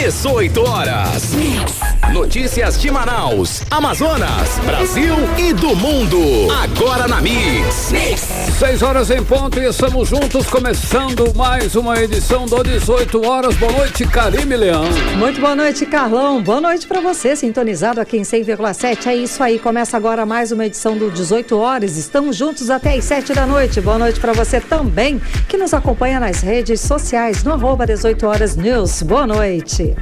18 horas. Notícias de Manaus, Amazonas, Brasil e do mundo. Agora na Mix. 6 horas em ponto e estamos juntos começando mais uma edição do 18 horas. Boa noite, Karime Leão. Muito boa noite, Carlão. Boa noite pra você, sintonizado aqui em 100,7. É isso aí, começa agora mais uma edição do 18 horas. Estamos juntos até às 7 da noite. Boa noite pra você também, que nos acompanha nas redes sociais, no @ 18 horas News. Boa noite.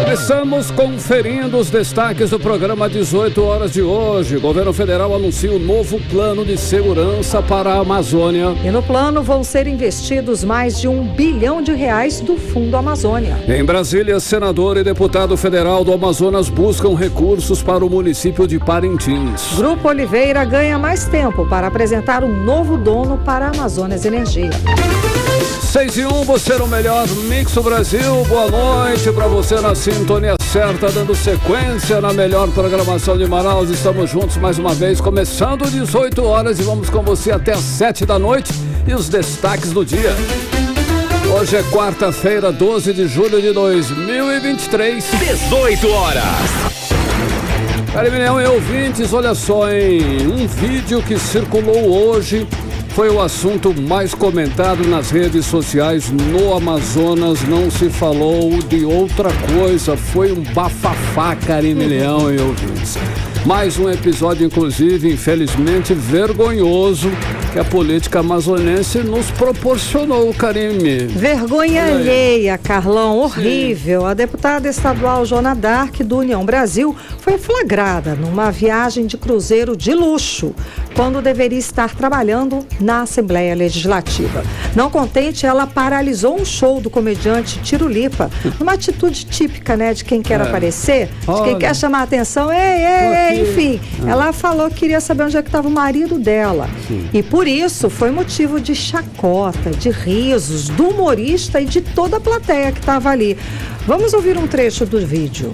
Começamos conferindo os destaques do programa 18 horas de hoje. O governo federal anuncia um novo plano de segurança para a Amazônia. E no plano vão ser investidos mais de R$1 bilhão do Fundo Amazônia. Em Brasília, senador e deputado federal do Amazonas buscam recursos para o município de Parintins. Grupo Oliveira ganha mais tempo para apresentar um novo dono para a Amazonas Energia. 6 e 1, você no melhor Mix do Brasil. Boa noite para você na sintonia certa, dando sequência na melhor programação de Manaus. Estamos juntos mais uma vez, começando 18 horas e vamos com você até às 7 da noite e os destaques do dia. Hoje é quarta-feira, 12 de julho de 2023. 18 horas. Karime Leão e ouvintes, olha só, hein? Um vídeo que circulou hoje foi o assunto mais comentado nas redes sociais no Amazonas. Não se falou de outra coisa. Foi um bafafá, Karime Leão e ouvintes. Mais um episódio, inclusive, infelizmente, vergonhoso que a política amazonense nos proporcionou, Karime. Vergonha alheia, Carlão, horrível. Sim. A deputada estadual Joana Dark, do União Brasil, foi flagrada numa viagem de cruzeiro de luxo, quando deveria estar trabalhando na Assembleia Legislativa. Não contente, ela paralisou um show do comediante Tiro Lipa, numa atitude típica, né, de quem quer aparecer, de quem quer chamar a atenção. Enfim, ela falou que queria saber onde é que estava o marido dela. Sim. E por isso foi motivo de chacota, de risos, do humorista e de toda a plateia que estava ali. Vamos ouvir um trecho do vídeo.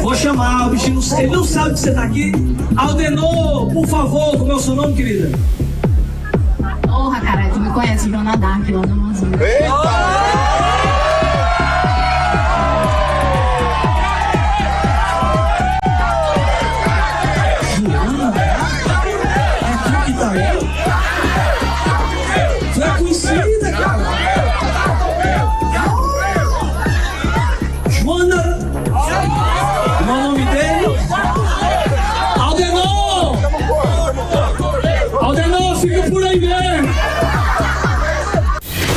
Vou chamar o bichinho, ele não sabe que você tá aqui. Aldenor, por favor, como é o seu nome, querida? Porra, caralho, tu me conhece, Joana Dark, lá do Amazonas.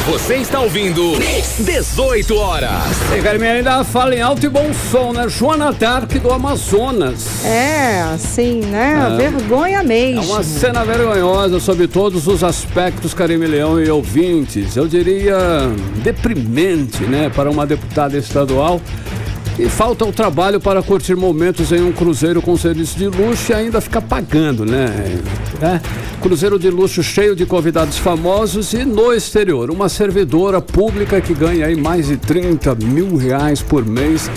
Você está ouvindo 18 horas. E Karime ainda fala em alto e bom som, né? Joana Dark do Amazonas. É, assim, né? Vergonha mesmo. É uma cena vergonhosa sob todos os aspectos, Karime Leão e ouvintes. Eu diria deprimente, né? Para uma deputada estadual. E falta o trabalho para curtir momentos em um cruzeiro com serviço de luxo e ainda ficar pagando, né? Cruzeiro de luxo cheio de convidados famosos e no exterior. Uma servidora pública que ganha aí mais de R$30 mil por mês,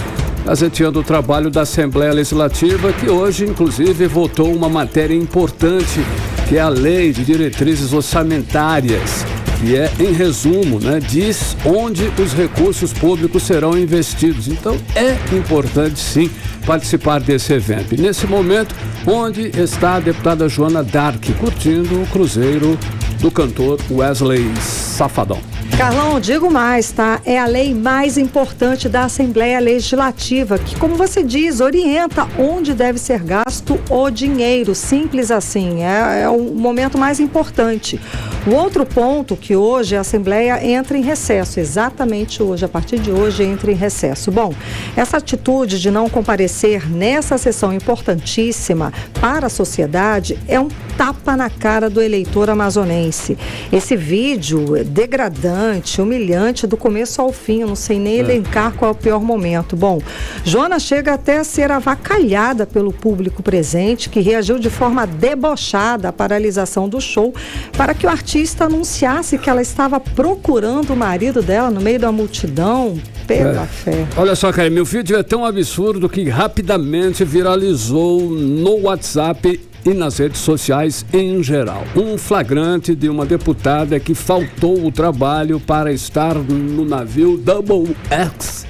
gazeteando o trabalho da Assembleia Legislativa, que hoje, inclusive, votou uma matéria importante, que é a Lei de Diretrizes Orçamentárias. E em resumo, né, diz onde os recursos públicos serão investidos. Então é importante sim participar desse evento. E nesse momento, onde está a deputada Joana Dark, curtindo o cruzeiro do cantor Wesley Safadão. Carlão, digo mais, tá? É a lei mais importante da Assembleia Legislativa, que, como você diz, orienta onde deve ser gasto o dinheiro. Simples assim, é o momento mais importante. O outro ponto que hoje a Assembleia entra em recesso, exatamente hoje, a partir de hoje entra em recesso. Bom, essa atitude de não comparecer nessa sessão importantíssima para a sociedade é um tapa na cara do eleitor amazonense. Esse vídeo é degradante, humilhante do começo ao fim, eu não sei nem elencar qual é o pior momento. Bom, Joana chega até a ser avacalhada pelo público presente, que reagiu de forma debochada à paralisação do show para que o artista anunciasse que ela estava procurando o marido dela no meio da multidão. Pela fé. Olha só, Karime, o vídeo é tão absurdo que rapidamente viralizou no WhatsApp e nas redes sociais em geral. Um flagrante de uma deputada que faltou o trabalho para estar no navio Double X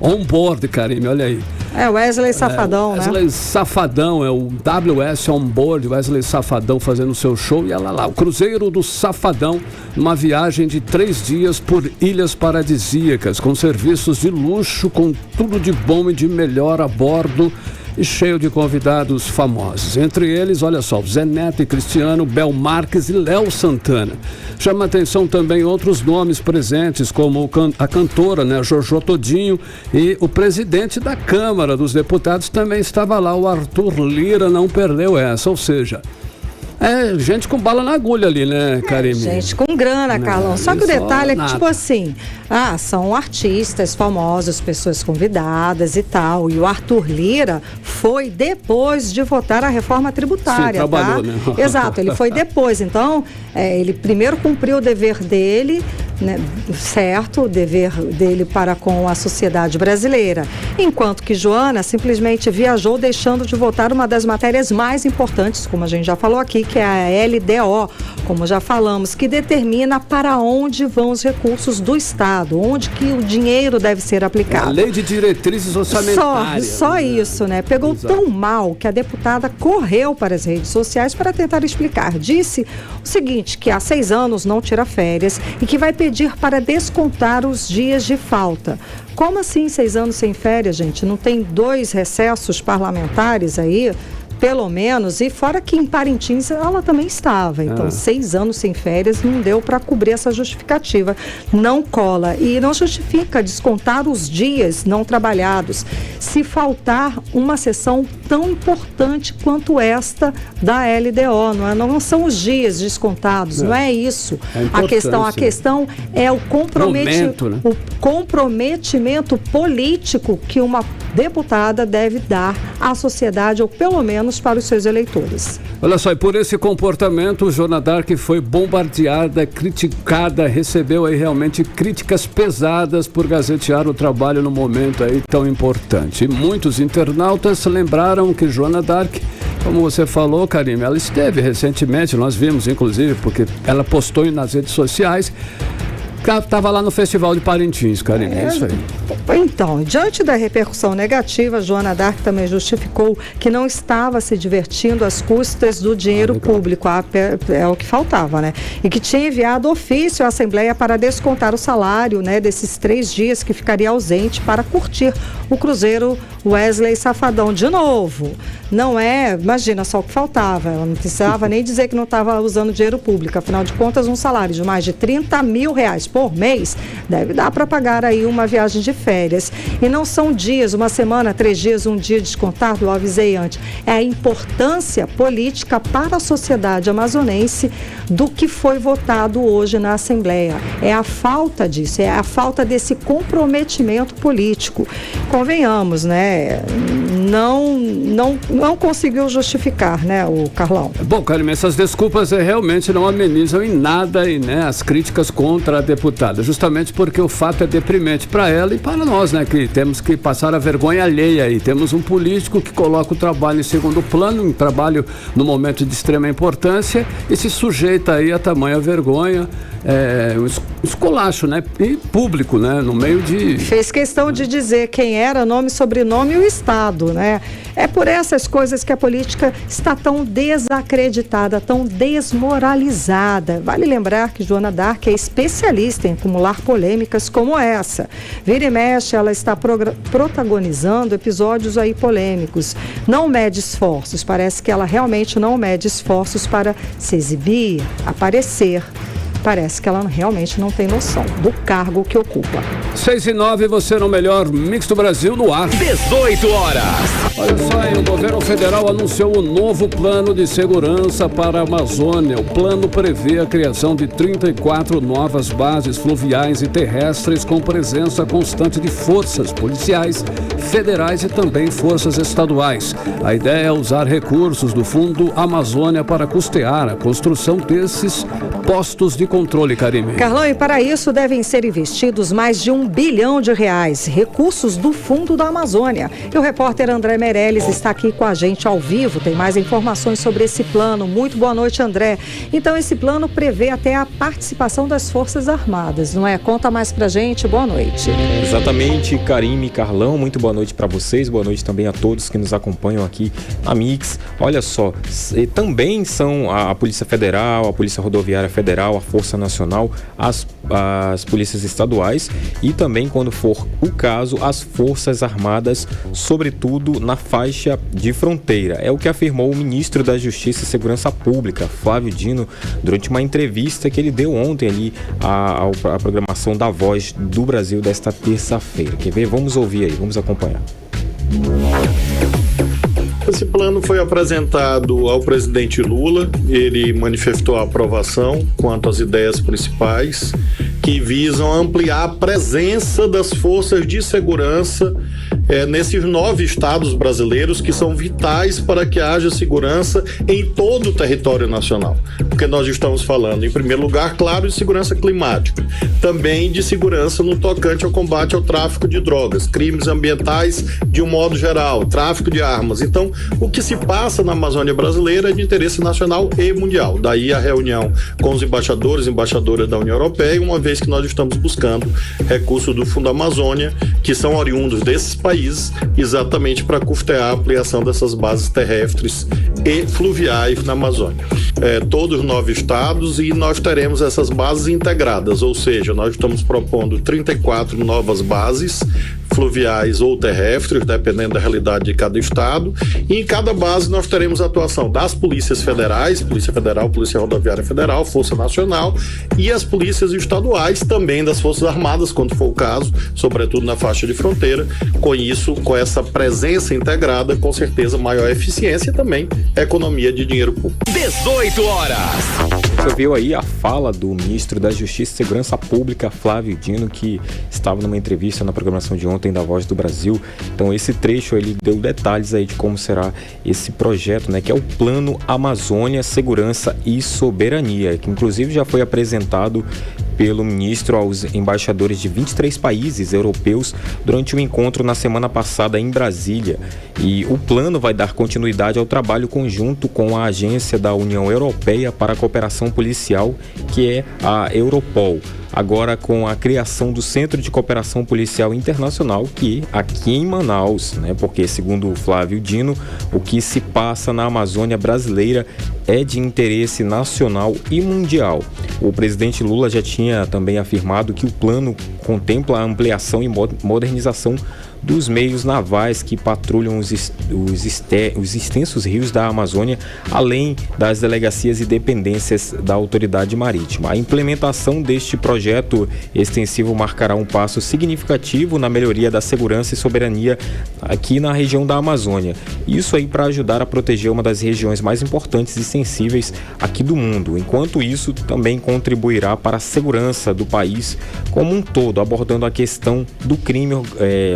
on board, Karime, olha aí. Wesley Safadão, né? Wesley Safadão, é o WS on board, Wesley Safadão fazendo seu show, e ela lá, o Cruzeiro do Safadão, uma viagem de 3 dias por ilhas paradisíacas, com serviços de luxo, com tudo de bom e de melhor a bordo, e cheio de convidados famosos. Entre eles, olha só, Zé Neto e Cristiano, Bel Marques e Léo Santana. Chama atenção também outros nomes presentes, como a cantora, né, Jojo Todinho, e o presidente da Câmara dos Deputados também estava lá, o Arthur Lira, não perdeu essa, ou seja... gente com bala na agulha ali, né, Karime? Gente com grana, Carlão. Só que o detalhe é que, tipo assim, são artistas famosos, pessoas convidadas e tal. E o Arthur Lira foi depois de votar a reforma tributária. Sim, trabalhou, né? Exato, ele foi depois. Então, ele primeiro cumpriu o dever dele, né, certo, o dever dele para com a sociedade brasileira. Enquanto que Joana simplesmente viajou, deixando de votar uma das matérias mais importantes, como a gente já falou aqui, que é a LDO, como já falamos, que determina para onde vão os recursos do Estado, onde que o dinheiro deve ser aplicado. A lei de diretrizes orçamentárias. Só isso, né? Pegou tão mal que a deputada correu para as redes sociais para tentar explicar. Disse o seguinte, que há 6 anos não tira férias e que vai pedir para descontar os dias de falta. Como assim 6 anos sem férias, gente? Não tem 2 recessos parlamentares aí? Pelo menos, e fora que em Parintins ela também estava, então 6 anos sem férias não deu para cobrir essa justificativa, não cola e não justifica descontar os dias não trabalhados se faltar uma sessão tão importante quanto esta da LDO, não são os dias descontados, não é isso, a questão é o comprometimento político que uma deputada deve dar à sociedade, ou pelo menos para os seus eleitores. Olha só, e por esse comportamento, Joana Dark foi bombardeada, criticada, recebeu aí realmente críticas pesadas por gazetear o trabalho no momento aí tão importante. E muitos internautas lembraram que Joana Dark, como você falou, Karime, ela esteve recentemente, nós vimos inclusive, porque ela postou nas redes sociais, estava lá no Festival de Parintins, Karime, é isso aí. Então, diante da repercussão negativa, Joana Dark também justificou que não estava se divertindo às custas do dinheiro público, é o que faltava, né? E que tinha enviado ofício à Assembleia para descontar o salário, né, desses 3 dias que ficaria ausente para curtir o Cruzeiro Wesley Safadão. De novo, não imagina só o que faltava, ela não precisava nem dizer que não estava usando dinheiro público, afinal de contas, um salário de mais de R$30 mil por mês deve dar para pagar aí uma viagem de férias. E não são dias, uma semana, 3 dias, um dia descontado, eu avisei antes. É a importância política para a sociedade amazonense do que foi votado hoje na Assembleia. É a falta disso, é a falta desse comprometimento político. Convenhamos, né? Não conseguiu justificar, né, o Carlão? Bom, Karime, essas desculpas realmente não amenizam em nada e, né, as críticas contra a deputada, justamente porque o fato é deprimente para ela e para nós, né, que temos que passar a vergonha alheia aí. Temos um político que coloca o trabalho em segundo plano, um trabalho no momento de extrema importância e se sujeita aí a tamanha vergonha, um esculacho, né, e público, né, no meio de... Fez questão de dizer quem era, nome, sobrenome e o estado, né? É por essas coisas que a política está tão desacreditada, tão desmoralizada. Vale lembrar que Joana Dark é especialista em acumular polêmicas como essa. Vira e mexe, ela está protagonizando episódios aí polêmicos. Não mede esforços, parece que ela realmente não mede esforços para se exibir, aparecer. Parece que ela realmente não tem noção do cargo que ocupa. 6:09, você no melhor Mix do Brasil no ar. 18 horas. Olha só aí, o governo federal anunciou um novo plano de segurança para a Amazônia. O plano prevê a criação de 34 novas bases fluviais e terrestres com presença constante de forças policiais, federais e também forças estaduais. A ideia é usar recursos do Fundo Amazônia para custear a construção desses postos de controle, Karime. Carlão, e para isso devem ser investidos mais de R$ 1 1 bilhão de reais, recursos do Fundo da Amazônia. E o repórter André Meirelles está aqui com a gente ao vivo, tem mais informações sobre esse plano. Muito boa noite, André. Então, esse plano prevê até a participação das Forças Armadas, não é? Conta mais pra gente, boa noite. Exatamente, Karime e Carlão, muito boa noite para vocês, boa noite também a todos que nos acompanham aqui na Mix. Olha só, também são a Polícia Federal, a Polícia Rodoviária Federal, a Força Nacional, as polícias estaduais e também, quando for o caso, as Forças Armadas, sobretudo na faixa de fronteira. É o que afirmou o ministro da Justiça e Segurança Pública, Flávio Dino, durante uma entrevista que ele deu ontem ali à programação da Voz do Brasil desta terça-feira. Quer ver? Vamos ouvir aí, vamos acompanhar. Esse plano foi apresentado ao presidente Lula, ele manifestou a aprovação quanto às ideias principais que visam ampliar a presença das forças de segurança nesses 9 estados brasileiros que são vitais para que haja segurança em todo o território nacional. Porque nós estamos falando, em primeiro lugar, claro, de segurança climática, também de segurança no tocante ao combate ao tráfico de drogas, crimes ambientais de um modo geral, tráfico de armas. Então, o que se passa na Amazônia brasileira é de interesse nacional e mundial. Daí a reunião com os embaixadores e embaixadoras da União Europeia, uma vez que nós estamos buscando recursos do Fundo Amazônia, que são oriundos desses países, exatamente para custear a ampliação dessas bases terrestres e fluviais na Amazônia. Todos os 9 estados, e nós teremos essas bases integradas, ou seja, nós estamos propondo 34 novas bases fluviais ou terrestres, dependendo da realidade de cada estado, e em cada base nós teremos a atuação das polícias federais, Polícia Federal, Polícia Rodoviária Federal, Força Nacional, e as polícias estaduais, também das Forças Armadas, quando for o caso, sobretudo na faixa de fronteira. Com isso, com essa presença integrada, com certeza maior eficiência e também economia de dinheiro público. 18 horas. Você viu aí a fala do ministro da Justiça e Segurança Pública, Flávio Dino, que estava numa entrevista na programação de ontem da Voz do Brasil. Então esse trecho ele deu detalhes aí de como será esse projeto, né, que é o Plano Amazônia, Segurança e Soberania, que inclusive já foi apresentado pelo ministro aos embaixadores de 23 países europeus durante um encontro na semana passada em Brasília. E o plano vai dar continuidade ao trabalho conjunto com a Agência da União Europeia para a Cooperação Policial, que é a Europol. Agora com a criação do Centro de Cooperação Policial Internacional, que aqui em Manaus, né? Porque segundo o Flávio Dino, o que se passa na Amazônia brasileira é de interesse nacional e mundial. O presidente Lula já tinha também afirmado que o plano contempla a ampliação e modernização dos meios navais que patrulham os extensos rios da Amazônia, além das delegacias e dependências da autoridade marítima. A implementação deste projeto extensivo marcará um passo significativo na melhoria da segurança e soberania aqui na região da Amazônia. Isso aí para ajudar a proteger uma das regiões mais importantes e sensíveis aqui do mundo. Enquanto isso, também contribuirá para a segurança do país como um todo, abordando a questão do crime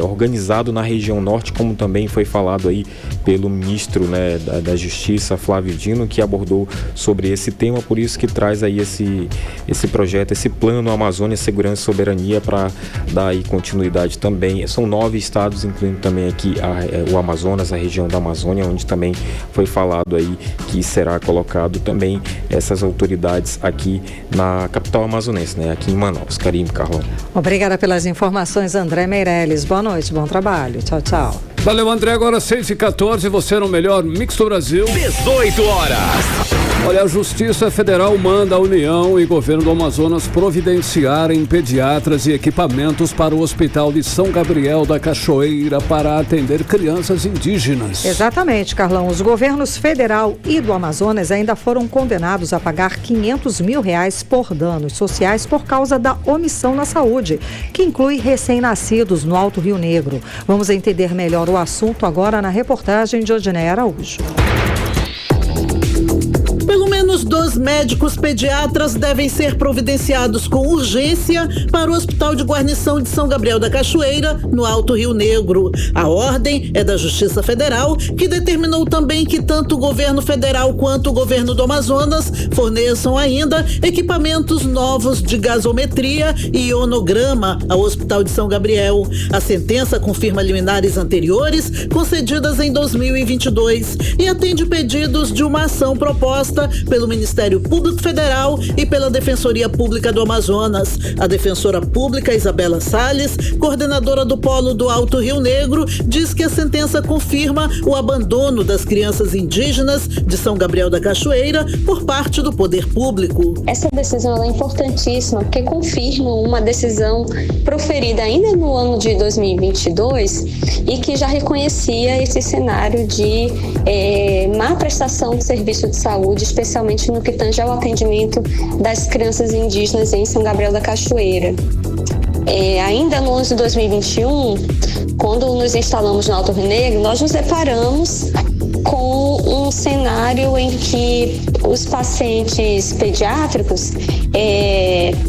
organizado na região norte, como também foi falado aí pelo ministro, né, da Justiça, Flávio Dino, que abordou sobre esse tema. Por isso que traz aí esse projeto, esse plano Amazônia, Segurança e Soberania, para dar aí continuidade também. São 9 estados, incluindo também aqui o Amazonas, a região da Amazônia, onde também foi falado aí que será colocado também essas autoridades aqui na capital amazonense, né, aqui em Manaus. Karime, Carlão. Obrigada pelas informações, André Meirelles. Boa noite, bom trabalho. Tchau, tchau. Valeu, André. Agora 6h14, você no melhor Mix do Brasil. 18 horas. Olha, a Justiça Federal manda a União e Governo do Amazonas providenciarem pediatras e equipamentos para o Hospital de São Gabriel da Cachoeira para atender crianças indígenas. Exatamente, Carlão. Os governos federal e do Amazonas ainda foram condenados a pagar R$500 mil por danos sociais por causa da omissão na saúde, que inclui recém-nascidos no Alto Rio Negro. Vamos entender melhor o assunto agora na reportagem de Odineia Araújo. Pedidos dos médicos pediatras devem ser providenciados com urgência para o Hospital de Guarnição de São Gabriel da Cachoeira, no Alto Rio Negro. A ordem é da Justiça Federal, que determinou também que tanto o governo federal quanto o governo do Amazonas forneçam ainda equipamentos novos de gasometria e ionograma ao Hospital de São Gabriel. A sentença confirma liminares anteriores concedidas em 2022 e atende pedidos de uma ação proposta pelo Ministério Público Federal e pela Defensoria Pública do Amazonas. A defensora pública Isabela Salles, coordenadora do Polo do Alto Rio Negro, diz que a sentença confirma o abandono das crianças indígenas de São Gabriel da Cachoeira por parte do poder público. Essa decisão é importantíssima porque confirma uma decisão proferida ainda no ano de 2022 e que já reconhecia esse cenário de má prestação de serviço de saúde, especialmente no que tange ao atendimento das crianças indígenas em São Gabriel da Cachoeira. Ainda no ano de 2021, quando nos instalamos no Alto Rio Negro, nós nos deparamos com um cenário em que os pacientes pediátricos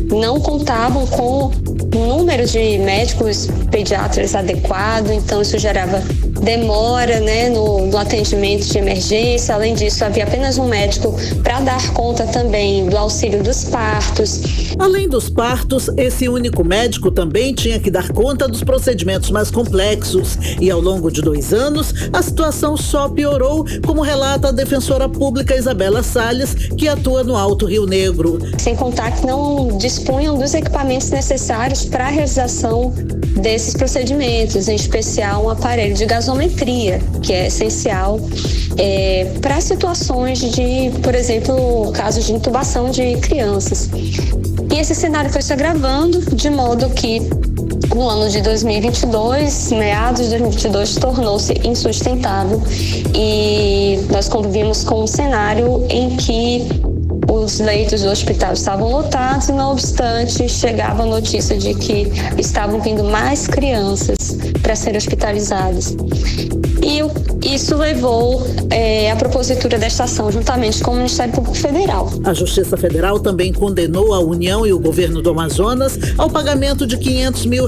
não contavam com um número de médicos pediatras adequado, então isso gerava demora, no atendimento de emergência. Além disso, havia apenas um médico para dar conta também do auxílio dos partos. Além dos partos, esse único médico também tinha que dar conta dos procedimentos mais complexos. E ao longo de 2 anos, a situação só piorou, como relata a defensora pública Isabela Salles, que atua no Alto Rio Negro. Sem contar que não dispunham dos equipamentos necessários para a realização desses procedimentos, em especial um aparelho de gasometria, que é essencial para situações de, por exemplo, casos de intubação de crianças. E esse cenário foi se agravando, de modo que no ano de 2022, meados de 2022, tornou-se insustentável e nós convivemos com um cenário em que os leitos do hospital estavam lotados e, não obstante, chegava a notícia de que estavam vindo mais crianças para serem hospitalizadas. E isso levou à propositura desta ação, juntamente com o Ministério Público Federal. A Justiça Federal também condenou a União e o governo do Amazonas ao pagamento de R$500 mil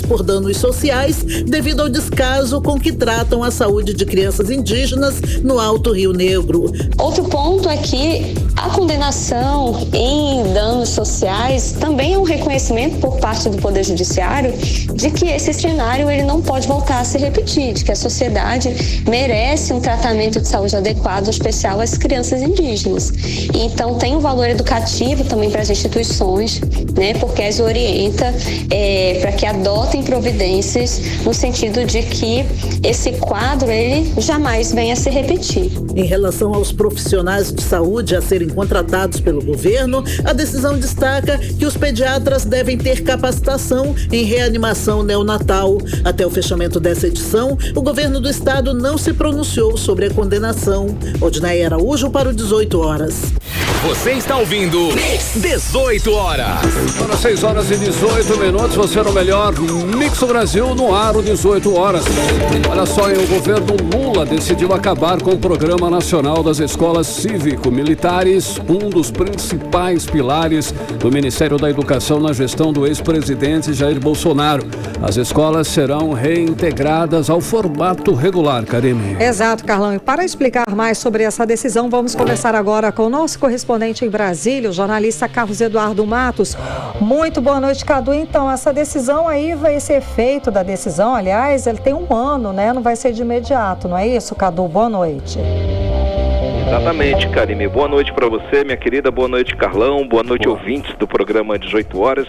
por danos sociais devido ao descaso com que tratam a saúde de crianças indígenas no Alto Rio Negro. Outro ponto é que a condenação em danos sociais também é um reconhecimento por parte do Poder Judiciário de que esse cenário ele não pode voltar a se repetir, de que a sociedade merece um tratamento de saúde adequado, especial às crianças indígenas. E então tem um valor educativo também para as instituições, porque as orienta para que adotem providências no sentido de que esse quadro ele jamais venha a se repetir. Em relação aos profissionais de saúde a serem contratados pelo governo, a decisão destaca que os pediatras devem ter capacitação em reanimação neonatal. Até o fechamento dessa edição, o governo do estado não se pronunciou sobre a condenação. Odinaia Araújo para o 18 horas. Você está ouvindo 18 horas. Para 6 horas e 18 minutos, você no melhor Mix do Brasil no ar, 18 horas. Olha só, o governo Lula decidiu acabar com o Programa Nacional das Escolas Cívico-Militares, um dos principais pilares do Ministério da Educação na gestão do ex-presidente Jair Bolsonaro. As escolas serão reintegradas ao formato regular, Karine. Exato, Carlão. E para explicar mais sobre essa decisão, vamos conversar agora com o nosso correspondente em Brasília, o jornalista Carlos Eduardo Matos. Muito boa noite, Cadu. Então, essa decisão aí esse efeito da decisão, aliás, ele tem 1 ano, Não vai ser de imediato, não é isso, Cadu? Boa noite. Exatamente, Karine. Boa noite para você, minha querida. Boa noite, Carlão. Boa noite, ouvintes do programa 18 horas.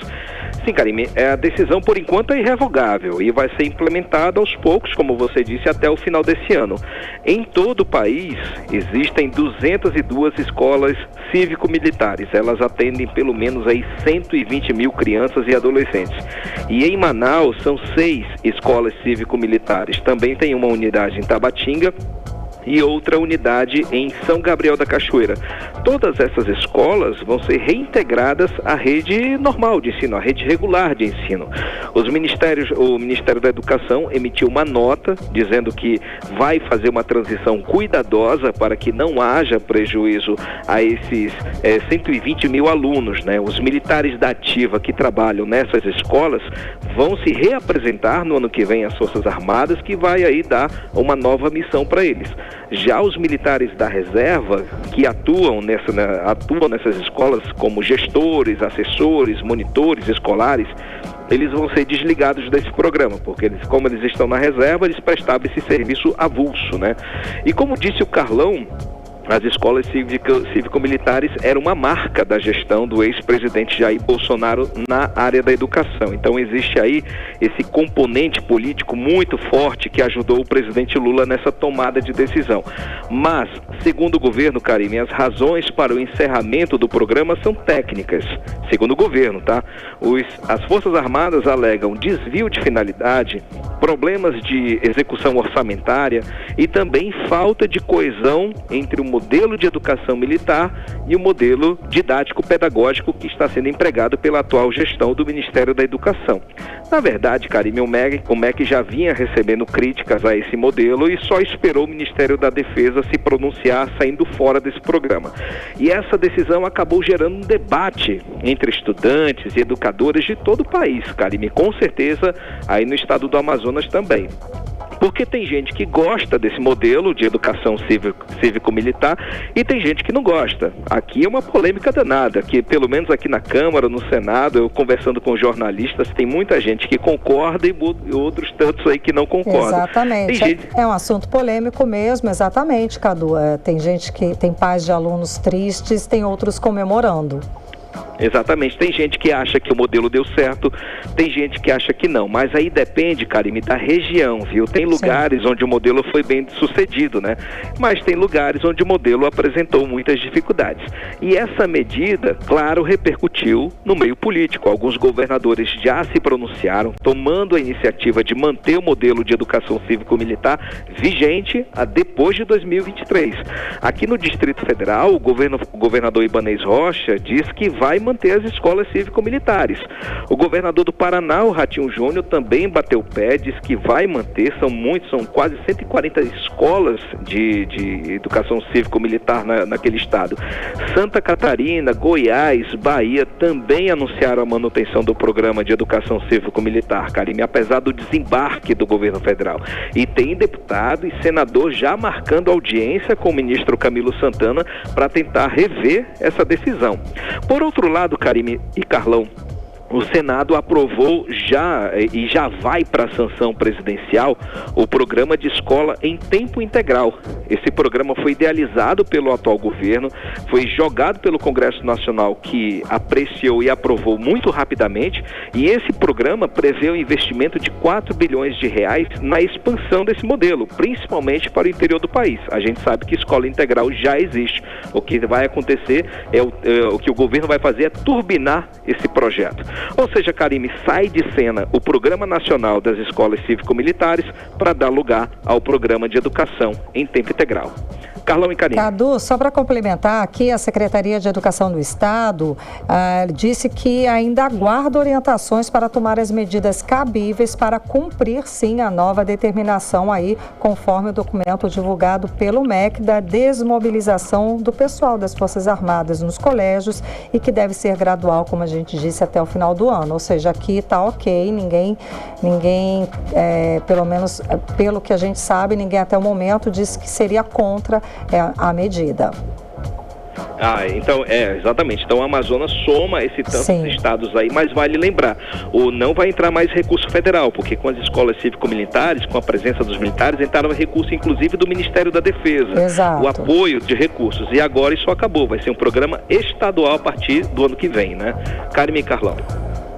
Sim, Karine, a decisão por enquanto é irrevogável e vai ser implementada aos poucos, como você disse, até o final desse ano. Em todo o país existem 202 escolas cívico-militares. Elas atendem pelo menos aí 120 mil crianças e adolescentes. E em Manaus são 6 escolas cívico-militares. Também tem uma unidade em Tabatinga e outra unidade em São Gabriel da Cachoeira. Todas essas escolas vão ser reintegradas à rede normal de ensino, à rede regular de ensino. O Ministério da Educação emitiu uma nota dizendo que vai fazer uma transição cuidadosa para que não haja prejuízo a esses 120 mil alunos, né? Os militares da ativa que trabalham nessas escolas vão se reapresentar no ano que vem às Forças Armadas, que vai aí dar uma nova missão para eles. Já os militares da reserva que atuam nessas escolas como gestores, assessores, monitores escolares, eles vão ser desligados desse programa, porque como eles estão na reserva, eles prestavam esse serviço avulso, né? E como disse o Carlão, as escolas cívico-militares eram uma marca da gestão do ex-presidente Jair Bolsonaro na área da educação. Então existe aí esse componente político muito forte que ajudou o presidente Lula nessa tomada de decisão. Mas, segundo o governo, Karime, as razões para o encerramento do programa são técnicas. Segundo o governo, tá? As Forças Armadas alegam desvio de finalidade, problemas de execução orçamentária e também falta de coesão entre o modelo de educação militar e o modelo didático-pedagógico que está sendo empregado pela atual gestão do Ministério da Educação. Na verdade, Karime, o MEC já vinha recebendo críticas a esse modelo e só esperou o Ministério da Defesa se pronunciar saindo fora desse programa. E essa decisão acabou gerando um debate entre estudantes e educadores de todo o país, Karime, com certeza aí no estado do Amazonas também. Porque tem gente que gosta desse modelo de educação cívico-militar e tem gente que não gosta. Aqui é uma polêmica danada, que pelo menos aqui na Câmara, no Senado, eu conversando com jornalistas, tem muita gente que concorda e outros tantos aí que não concordam. Exatamente. É um assunto polêmico mesmo, exatamente, Cadu. Tem gente que tem pais de alunos tristes, tem outros comemorando. Exatamente, tem gente que acha que o modelo deu certo, tem gente que acha que não, mas aí depende, Karime, da região, viu? Tem lugares onde o modelo foi bem sucedido, né? Mas tem lugares onde o modelo apresentou muitas dificuldades. E essa medida, claro, repercutiu no meio político. Alguns governadores já se pronunciaram, tomando a iniciativa de manter o modelo de educação cívico-militar vigente depois de 2023. Aqui no Distrito Federal, o governador Ibanez Rocha diz que vai manter as escolas cívico-militares. O governador do Paraná, o Ratinho Júnior, também bateu o pé, diz que vai manter, são quase 140 escolas de educação cívico-militar naquele estado. Santa Catarina, Goiás, Bahia também anunciaram a manutenção do programa de educação cívico-militar, Karime, apesar do desembarque do governo federal. E tem deputado e senador já marcando audiência com o ministro Camilo Santana para tentar rever essa decisão. Por outro lado, Karime e Carlão, o Senado aprovou já vai para a sanção presidencial o programa de escola em tempo integral. Esse programa foi idealizado pelo atual governo, foi jogado pelo Congresso Nacional, que apreciou e aprovou muito rapidamente, e esse programa prevê um investimento de 4 bilhões de reais na expansão desse modelo, principalmente para o interior do país. A gente sabe que escola integral já existe. O que vai acontecer o que o governo vai fazer é turbinar esse projeto. Ou seja, Karime, sai de cena o Programa Nacional das Escolas Cívico-Militares para dar lugar ao Programa de Educação em Tempo Integral. Carlão e Karine. Cadu, só para complementar aqui, a Secretaria de Educação do Estado disse que ainda aguarda orientações para tomar as medidas cabíveis para cumprir, sim, a nova determinação aí, conforme o documento divulgado pelo MEC, da desmobilização do pessoal das Forças Armadas nos colégios e que deve ser gradual, como a gente disse, até o final do ano. Ou seja, aqui está ok, ninguém pelo menos pelo que a gente sabe, ninguém até o momento disse que seria contra a medida. Então, exatamente. Então, o Amazonas soma esses tantos estados aí, mas vale lembrar, não vai entrar mais recurso federal, porque com as escolas cívico-militares, com a presença dos militares, entraram recurso, inclusive, do Ministério da Defesa. Exato. O apoio de recursos. E agora isso acabou. Vai ser um programa estadual a partir do ano que vem, né? Karime e Carlão.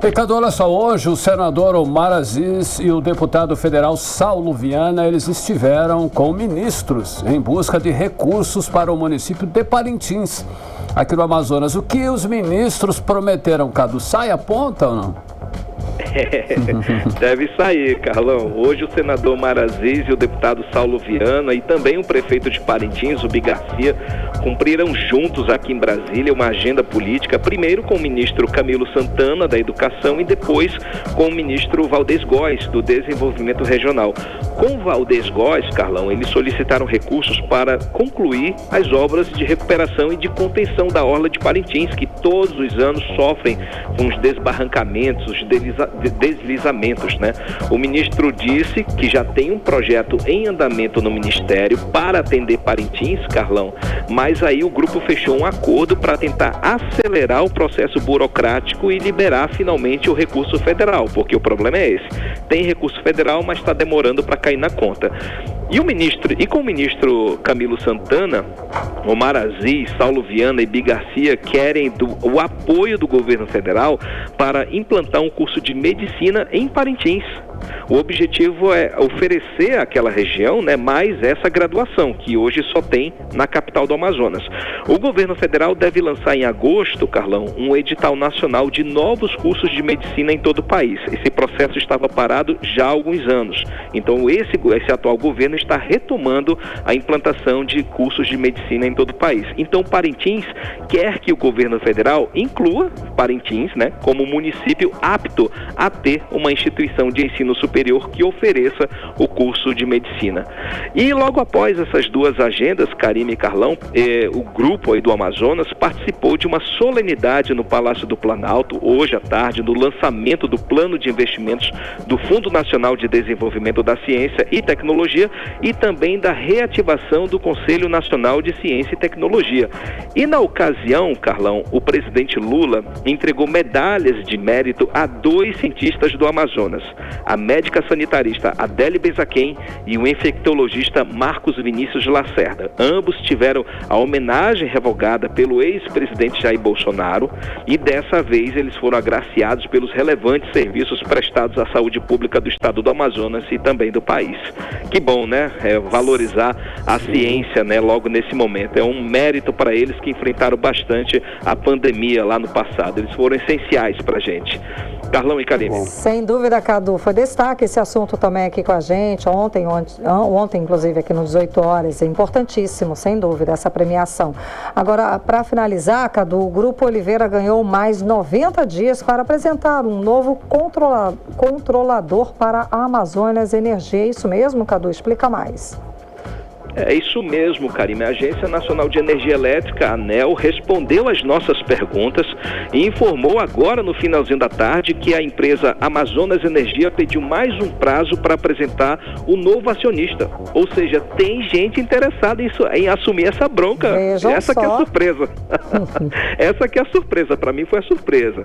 Ricardo, olha só, hoje o senador Omar Aziz e o deputado federal Saulo Viana, eles estiveram com ministros em busca de recursos para o município de Parintins, aqui no Amazonas. O que os ministros prometeram, Cadu? Sai a ponta ou não? Deve sair, Carlão. Hoje o senador Maraziz e o deputado Saulo Viana e também o prefeito de Parintins, o Bi Garcia, cumpriram juntos aqui em Brasília uma agenda política, primeiro com o ministro Camilo Santana, da Educação, e depois com o ministro Valdez Góes, do Desenvolvimento Regional. Com o Valdez Góes, Carlão, eles solicitaram recursos para concluir as obras de recuperação e de contenção da orla de Parintins, que todos os anos sofrem com os desbarrancamentos, os deslizamentos, né? O ministro disse que já tem um projeto em andamento no Ministério para atender Parintins, Carlão, mas aí o grupo fechou um acordo para tentar acelerar o processo burocrático e liberar finalmente o recurso federal, porque o problema é esse. Tem recurso federal, mas está demorando para cair na conta. E com o ministro Camilo Santana, Omar Aziz, Saulo Viana e Bi Garcia querem o apoio do governo federal para implantar um curso de medicina em Parintins. O objetivo é oferecer àquela região, né, mais essa graduação, que hoje só tem na capital do Amazonas. O governo federal deve lançar em agosto, Carlão, um edital nacional de novos cursos de medicina em todo o país. Esse processo estava parado já há alguns anos. Então esse atual governo está retomando a implantação de cursos de medicina em todo o país. Então Parintins quer que o governo federal inclua Parintins, né, como município apto a ter uma instituição de ensino superior que ofereça o curso de medicina. E logo após essas duas agendas, Karime e Carlão, o grupo aí do Amazonas participou de uma solenidade no Palácio do Planalto, hoje à tarde, no lançamento do Plano de Investimentos do Fundo Nacional de Desenvolvimento da Ciência e Tecnologia e também da reativação do Conselho Nacional de Ciência e Tecnologia. E na ocasião, Carlão, o presidente Lula entregou medalhas de mérito a 2 cientistas do Amazonas, a médica sanitarista Adele Bezaquem e o infectologista Marcos Vinícius Lacerda. Ambos tiveram a homenagem revogada pelo ex-presidente Jair Bolsonaro e dessa vez eles foram agraciados pelos relevantes serviços prestados à saúde pública do estado do Amazonas e também do país. Que bom, né? Valorizar a ciência, né, logo nesse momento. É um mérito para eles que enfrentaram bastante a pandemia lá no passado. Eles foram essenciais para a gente. Carlão e Karime. Sem dúvida, Cadu. Foi destaque esse assunto também aqui com a gente, ontem inclusive aqui no 18 horas. É importantíssimo, sem dúvida, essa premiação. Agora, para finalizar, Cadu, o Grupo Oliveira ganhou mais 90 dias para apresentar um novo controlador para a Amazonas Energia. É isso mesmo, Cadu? Explica mais. É isso mesmo, Karime. A Agência Nacional de Energia Elétrica, a ANEEL, respondeu às nossas perguntas e informou agora no finalzinho da tarde que a empresa Amazonas Energia pediu mais um prazo para apresentar o novo acionista. Ou seja, tem gente interessada em assumir essa bronca. Vejam essa só. Que é a surpresa. Essa que é a surpresa. Para mim foi a surpresa.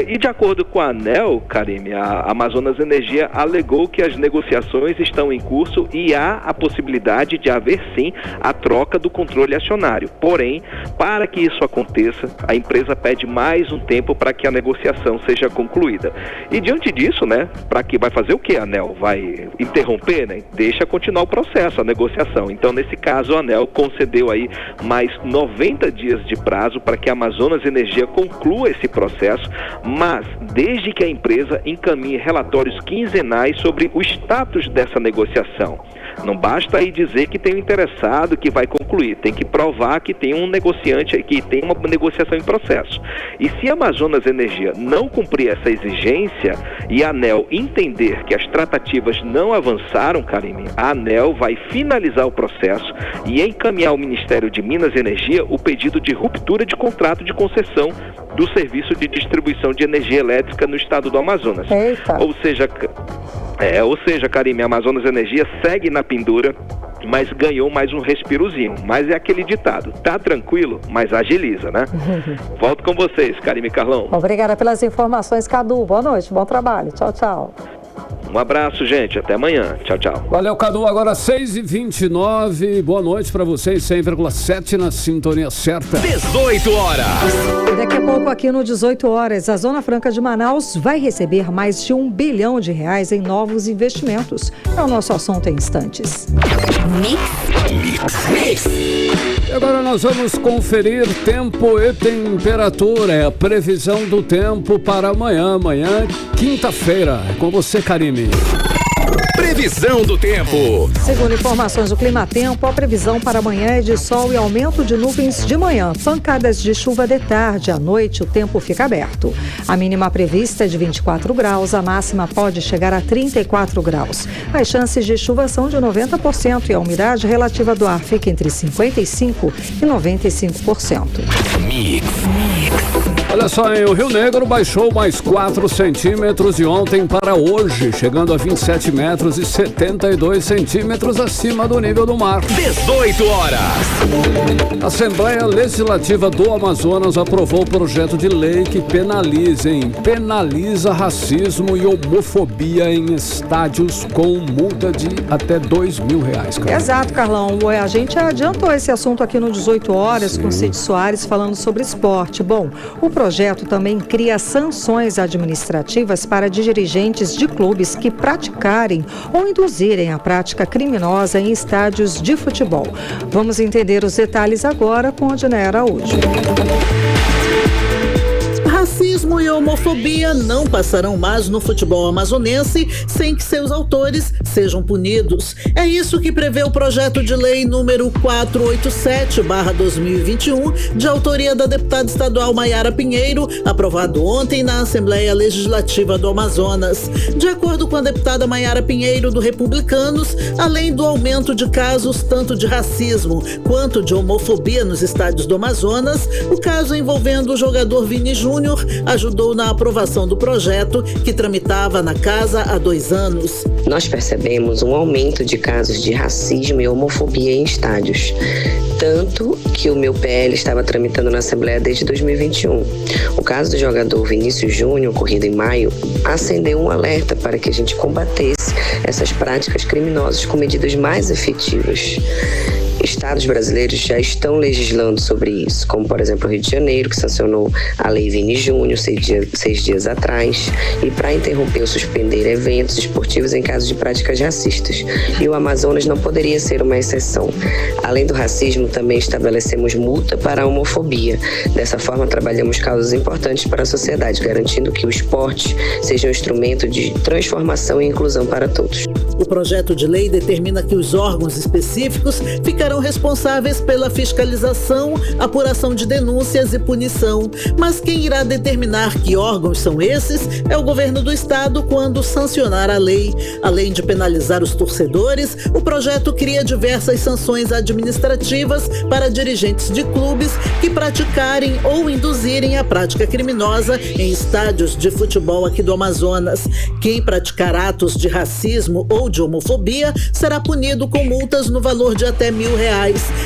E de acordo com a ANEEL, Karime, a Amazonas Energia alegou que as negociações estão em curso e há a possibilidade de haver sim a troca do controle acionário. Porém, para que isso aconteça, a empresa pede mais um tempo para que a negociação seja concluída. E diante disso, né, para que vai fazer o que a ANEEL? Vai interromper, né? Deixa continuar o processo, a negociação. Então, nesse caso, a ANEEL concedeu aí mais 90 dias de prazo para que a Amazonas Energia conclua esse processo, mas desde que a empresa encaminhe relatórios quinzenais sobre o status dessa negociação. Não basta aí dizer que tem um interessado que vai concluir, tem que provar que tem um negociante, que tem uma negociação em processo. E se a Amazonas Energia não cumprir essa exigência e a ANEEL entender que as tratativas não avançaram, Karime, a ANEEL vai finalizar o processo e encaminhar ao Ministério de Minas e Energia o pedido de ruptura de contrato de concessão do serviço de distribuição de energia elétrica no estado do Amazonas. Eita. Ou seja, Karime, a Amazonas Energia segue na pendura, mas ganhou mais um respirozinho. Mas é aquele ditado, tá tranquilo, mas agiliza, né? Volto com vocês, Karime e Carlão. Obrigada pelas informações, Cadu. Boa noite, bom trabalho. Tchau, tchau. Um abraço, gente. Até amanhã. Tchau, tchau. Valeu, Cadu. Agora 6h29. Boa noite para vocês. 100,7 na sintonia certa. 18 horas. Daqui a pouco aqui no 18 horas, a Zona Franca de Manaus vai receber mais de R$1 bilhão em novos investimentos. É o nosso assunto em instantes. Mix. Agora nós vamos conferir tempo e temperatura. É a previsão do tempo para amanhã. Amanhã, quinta-feira. É com você, Karime. Previsão do tempo. Segundo informações do Climatempo, a previsão para amanhã é de sol e aumento de nuvens de manhã, pancadas de chuva de tarde. À noite, o tempo fica aberto. A mínima prevista é de 24 graus, a máxima pode chegar a 34 graus. As chances de chuva são de 90% e a umidade relativa do ar fica entre 55% e 95%. Olha só, hein? O Rio Negro baixou mais 4 centímetros de ontem para hoje, chegando a 27 metros e 72 centímetros acima do nível do mar. 18 horas. A Assembleia Legislativa do Amazonas aprovou o projeto de lei que penaliza racismo e homofobia em estádios com multa de até R$2.000. Carlão. Exato, Carlão. A gente adiantou esse assunto aqui no 18 horas com Cid Soares falando sobre esporte. Bom, o projeto também cria sanções administrativas para dirigentes de clubes que praticarem ou induzirem a prática criminosa em estádios de futebol. Vamos entender os detalhes agora com a Odinaia Araújo. Racismo e homofobia não passarão mais no futebol amazonense sem que seus autores sejam punidos. É isso que prevê o projeto de lei número 487/2021, de autoria da deputada estadual Maiara Pinheiro, aprovado ontem na Assembleia Legislativa do Amazonas. De acordo com a deputada Maiara Pinheiro, do Republicanos, além do aumento de casos tanto de racismo quanto de homofobia nos estádios do Amazonas, o caso envolvendo o jogador Vini Júnior ajudou na aprovação do projeto que tramitava na casa há 2 anos. Nós percebemos um aumento de casos de racismo e homofobia em estádios, tanto que o meu PL estava tramitando na Assembleia desde 2021. O caso do jogador Vinícius Júnior, ocorrido em maio, acendeu um alerta para que a gente combatesse essas práticas criminosas com medidas mais efetivas. Estados brasileiros já estão legislando sobre isso, como por exemplo o Rio de Janeiro, que sancionou a Lei Vini Júnior 6 dias atrás, e para interromper ou suspender eventos esportivos em casos de práticas racistas. E o Amazonas não poderia ser uma exceção. Além do racismo, também estabelecemos multa para a homofobia. Dessa forma, trabalhamos causas importantes para a sociedade, garantindo que o esporte seja um instrumento de transformação e inclusão para todos. O projeto de lei determina que os órgãos específicos ficarão responsáveis pela fiscalização, apuração de denúncias e punição. Mas quem irá determinar que órgãos são esses é o governo do estado quando sancionar a lei. Além de penalizar os torcedores, o projeto cria diversas sanções administrativas para dirigentes de clubes que praticarem ou induzirem a prática criminosa em estádios de futebol aqui do Amazonas. Quem praticar atos de racismo ou de homofobia será punido com multas no valor de até R$1.000.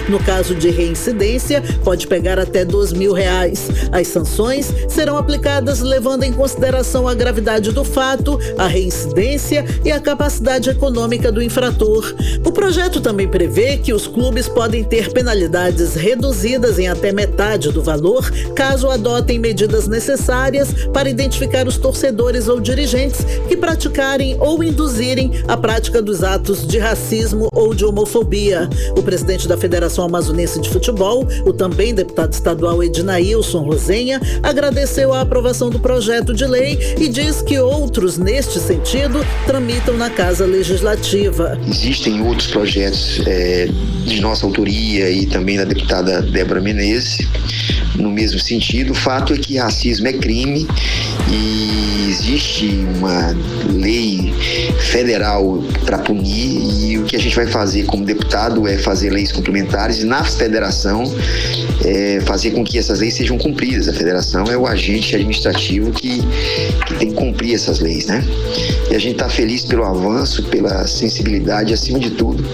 No caso de reincidência, pode pegar até R$2.000. As sanções serão aplicadas levando em consideração a gravidade do fato, a reincidência e a capacidade econômica do infrator. O projeto também prevê que os clubes podem ter penalidades reduzidas em até metade do valor, caso adotem medidas necessárias para identificar os torcedores ou dirigentes que praticarem ou induzirem a prática dos atos de racismo ou de homofobia. O presidente da Federação Amazonense de Futebol, o também deputado estadual Ednailson Rosenha, agradeceu a aprovação do projeto de lei e diz que outros, neste sentido, tramitam na Casa Legislativa. Existem outros projetos de nossa autoria e também da deputada Débora Menezes, no mesmo sentido. O fato é que racismo é crime e existe uma lei federal para punir, e o que a gente vai fazer como deputado é fazer leis complementares e na federação fazer com que essas leis sejam cumpridas. A federação é o agente administrativo que tem que cumprir essas leis, né? E a gente está feliz pelo avanço, pela sensibilidade, acima de tudo,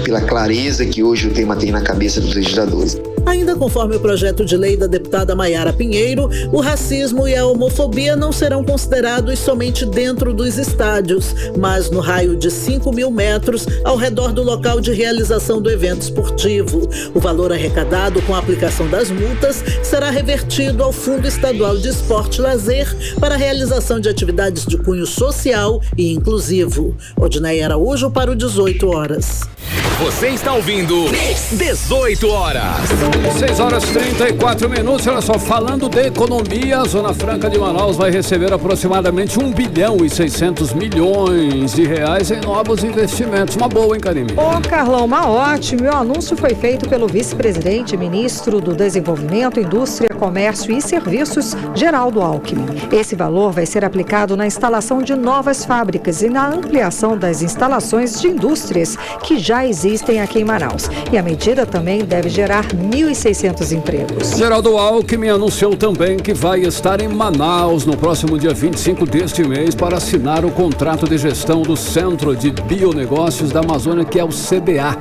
pela clareza que hoje o tema tem na cabeça dos legisladores. Ainda conforme o projeto de lei da deputada Maiara Pinheiro, o racismo e a homofobia não serão considerados somente dentro dos estádios, mas no raio de 5.000 metros ao redor do local de realização do evento esportivo. O valor arrecadado com a aplicação das multas será revertido ao Fundo Estadual de Esporte e Lazer para a realização de atividades de cunho social e inclusivo. Odinaia Araújo para o 18 horas. Você está ouvindo 18 horas. 6 horas 34 minutos. Olha só, falando de economia, a Zona Franca de Manaus vai receber aproximadamente 1 bilhão e 600 milhões de reais em novos investimentos. Uma boa, hein, Karime? Ô, Carlão, uma ótima. O anúncio foi feito pelo vice-presidente e ministro do Desenvolvimento, Indústria, Comércio e Serviços, Geraldo Alckmin. Esse valor vai ser aplicado na instalação de novas fábricas e na ampliação das instalações de indústrias que já existem aqui em Manaus. E a medida também deve gerar 1.600 empregos. Geraldo Alckmin anunciou também que vai estar em Manaus no próximo dia 25 deste mês para assinar o contrato de gestão do Centro de Bionegócios da Amazônia, que é o CBA.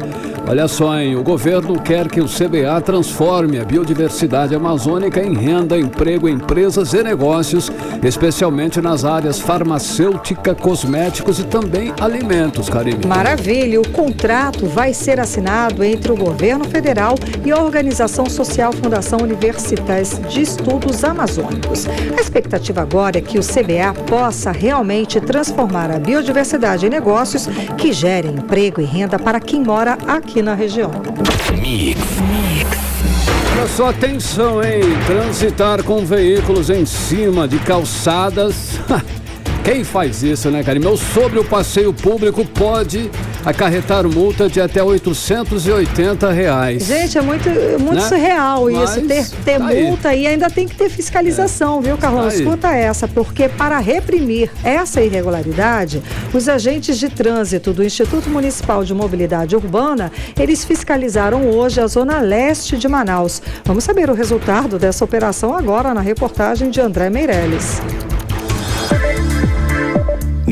Olha só, hein? O governo quer que o CBA transforme a biodiversidade amazônica em renda, emprego, empresas e negócios, especialmente nas áreas farmacêutica, cosméticos e também alimentos, Karime. Maravilha! O contrato vai ser assinado entre o governo federal e a Organização Social Fundação Universitários de Estudos Amazônicos. A expectativa agora é que o CBA possa realmente transformar a biodiversidade em negócios que gerem emprego e renda para quem mora aqui na região. Olha só, atenção, hein? Transitar com veículos em cima de calçadas. Quem faz isso, né, Karime? Ou sobre o passeio público pode acarretar multa de até R$880. Gente, é muito né? Surreal isso. Ter multa e ainda tem que ter fiscalização, viu, Carlão? Escuta essa, porque para reprimir essa irregularidade, os agentes de trânsito do Instituto Municipal de Mobilidade Urbana, eles fiscalizaram hoje a zona leste de Manaus. Vamos saber o resultado dessa operação agora na reportagem de André Meirelles.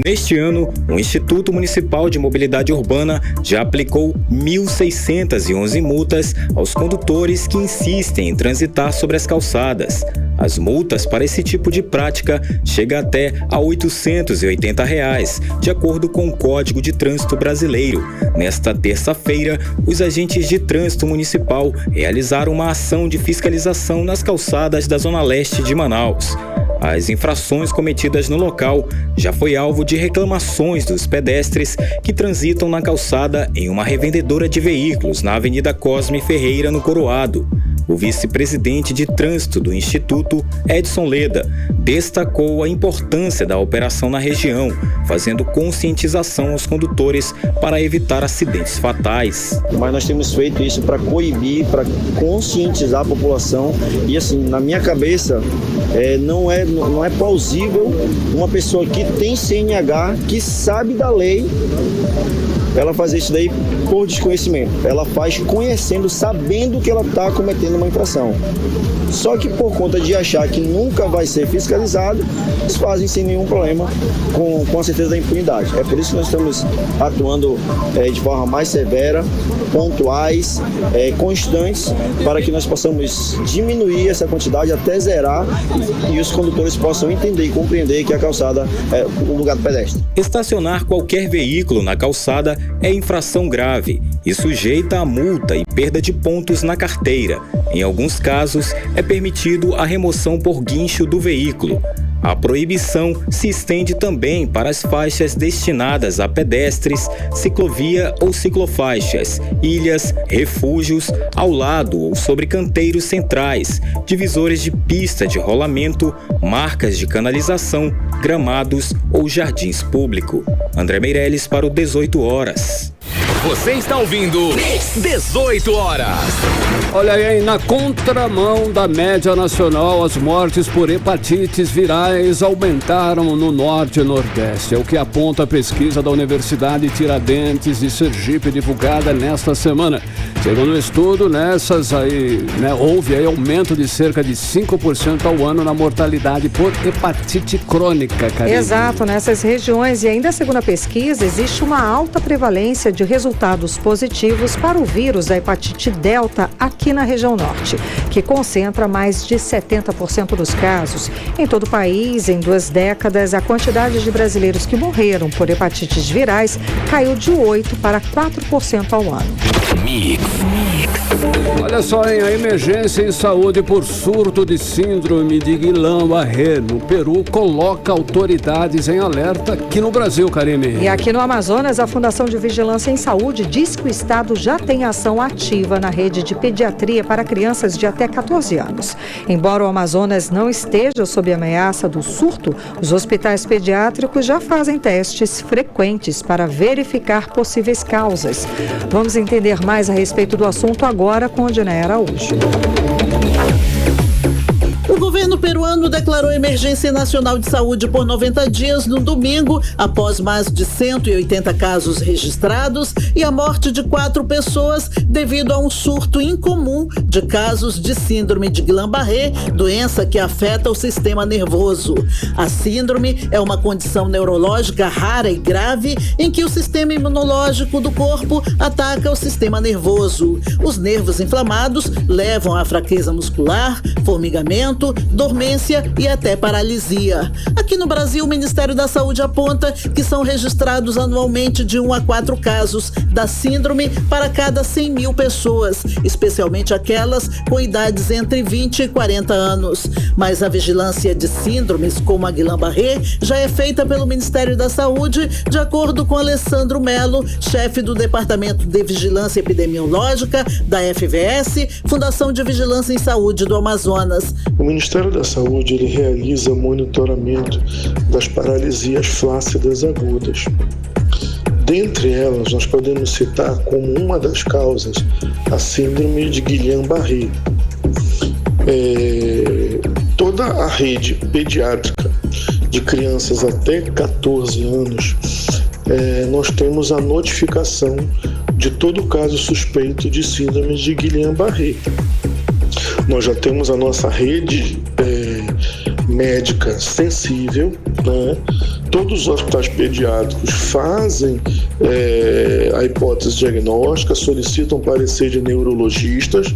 Neste ano, o Instituto Municipal de Mobilidade Urbana já aplicou 1.611 multas aos condutores que insistem em transitar sobre as calçadas. As multas para esse tipo de prática chegam até a R$880, de acordo com o Código de Trânsito Brasileiro. Nesta terça-feira, os agentes de trânsito municipal realizaram uma ação de fiscalização nas calçadas da Zona Leste de Manaus. As infrações cometidas no local já foi alvo de reclamações dos pedestres que transitam na calçada em uma revendedora de veículos na Avenida Cosme Ferreira, no Coroado. O vice-presidente de trânsito do Instituto, Edson Leda, destacou a importância da operação na região, fazendo conscientização aos condutores para evitar acidentes fatais. Mas nós temos feito isso para coibir, para conscientizar a população e, assim, na minha cabeça, não é plausível uma pessoa que tem CNH, que sabe da lei, ela fazer isso daí por desconhecimento. Ela faz conhecendo, sabendo que ela está cometendo uma infração. Só que por conta de achar que nunca vai ser fiscalizado, eles fazem sem nenhum problema, com a certeza da impunidade. É por isso que nós estamos atuando de forma mais severa, pontuais, constantes, para que nós possamos diminuir essa quantidade até zerar e os condutores possam entender e compreender que a calçada é o lugar do pedestre. Estacionar qualquer veículo na calçada é infração grave e sujeita a multa e perda de pontos na carteira. Em alguns casos, é permitido a remoção por guincho do veículo. A proibição se estende também para as faixas destinadas a pedestres, ciclovia ou ciclofaixas, ilhas, refúgios, ao lado ou sobre canteiros centrais, divisores de pista de rolamento, marcas de canalização, gramados ou jardins públicos. André Meirelles para o 18 horas. Você está ouvindo 18 horas. Olha aí, na contramão da média nacional, as mortes por hepatites virais aumentaram no Norte e Nordeste. É o que aponta a pesquisa da Universidade Tiradentes de Sergipe, divulgada nesta semana. Segundo o estudo, houve aí aumento de cerca de 5% ao ano na mortalidade por hepatite crônica, Karine. Exato, nessas regiões. E ainda segundo a pesquisa, existe uma alta prevalência de resultados positivos para o vírus da hepatite delta aqui na região norte, que concentra mais de 70% dos casos. Em todo o país, em 2 décadas, a quantidade de brasileiros que morreram por hepatites virais caiu de 8% para 4% ao ano. Olha só, hein? A emergência em saúde por surto de síndrome de Guillain-Barré no Peru coloca autoridades em alerta aqui no Brasil, Karime. E aqui no Amazonas, a Fundação de Vigilância em Saúde diz que o estado já tem ação ativa na rede de pediatria para crianças de até 14 anos. Embora o Amazonas não esteja sob ameaça do surto, os hospitais pediátricos já fazem testes frequentes para verificar possíveis causas. Vamos entender mais a respeito do assunto agora com a Diné Araújo. O governo peruano declarou emergência nacional de saúde por 90 dias no domingo, após mais de 180 casos registrados e a morte de 4 pessoas devido a um surto incomum de casos de síndrome de Guillain-Barré, doença que afeta o sistema nervoso. A síndrome é uma condição neurológica rara e grave em que o sistema imunológico do corpo ataca o sistema nervoso. Os nervos inflamados levam à fraqueza muscular, formigamento, dormência e até paralisia. Aqui no Brasil, o Ministério da Saúde aponta que são registrados anualmente de 1 a 4 casos da síndrome para cada 100 mil pessoas, especialmente aquelas com idades entre 20 e 40 anos. Mas a vigilância de síndromes como a Guillain-Barré já é feita pelo Ministério da Saúde, de acordo com Alessandro Melo, chefe do Departamento de Vigilância Epidemiológica da FVS, Fundação de Vigilância em Saúde do Amazonas. O Ministério da Saúde ele realiza monitoramento das paralisias flácidas agudas. Dentre elas, nós podemos citar como uma das causas a síndrome de Guillain-Barré. Toda a rede pediátrica de crianças até 14 anos, nós temos a notificação de todo caso suspeito de síndrome de Guillain-Barré. Nós já temos a nossa rede médica sensível, né? Todos os hospitais pediátricos fazem a hipótese diagnóstica, solicitam parecer de neurologistas,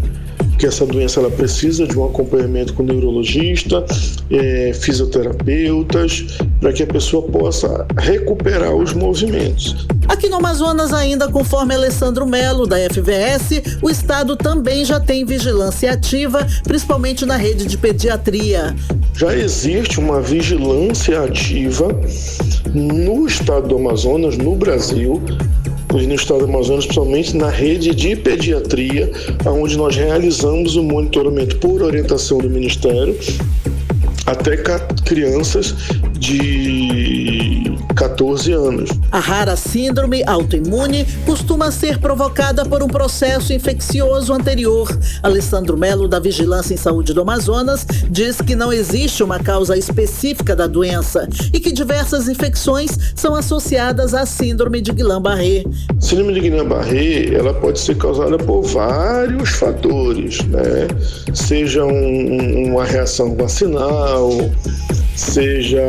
que essa doença ela precisa de um acompanhamento com neurologista, fisioterapeutas, para que a pessoa possa recuperar os movimentos. Aqui no Amazonas, ainda conforme Alessandro Melo, da FVS, o estado também já tem vigilância ativa, principalmente na rede de pediatria. Já existe uma vigilância ativa no estado do Amazonas, no Brasil, no estado do Amazonas, principalmente na rede de pediatria, onde nós realizamos o monitoramento por orientação do Ministério até crianças de 14 anos. A rara síndrome autoimune costuma ser provocada por um processo infeccioso anterior. Alessandro Melo, da Vigilância em Saúde do Amazonas, diz que não existe uma causa específica da doença e que diversas infecções são associadas à síndrome de Guillain-Barré. A síndrome de Guillain-Barré, ela pode ser causada por vários fatores, né? Seja uma reação vacinal, seja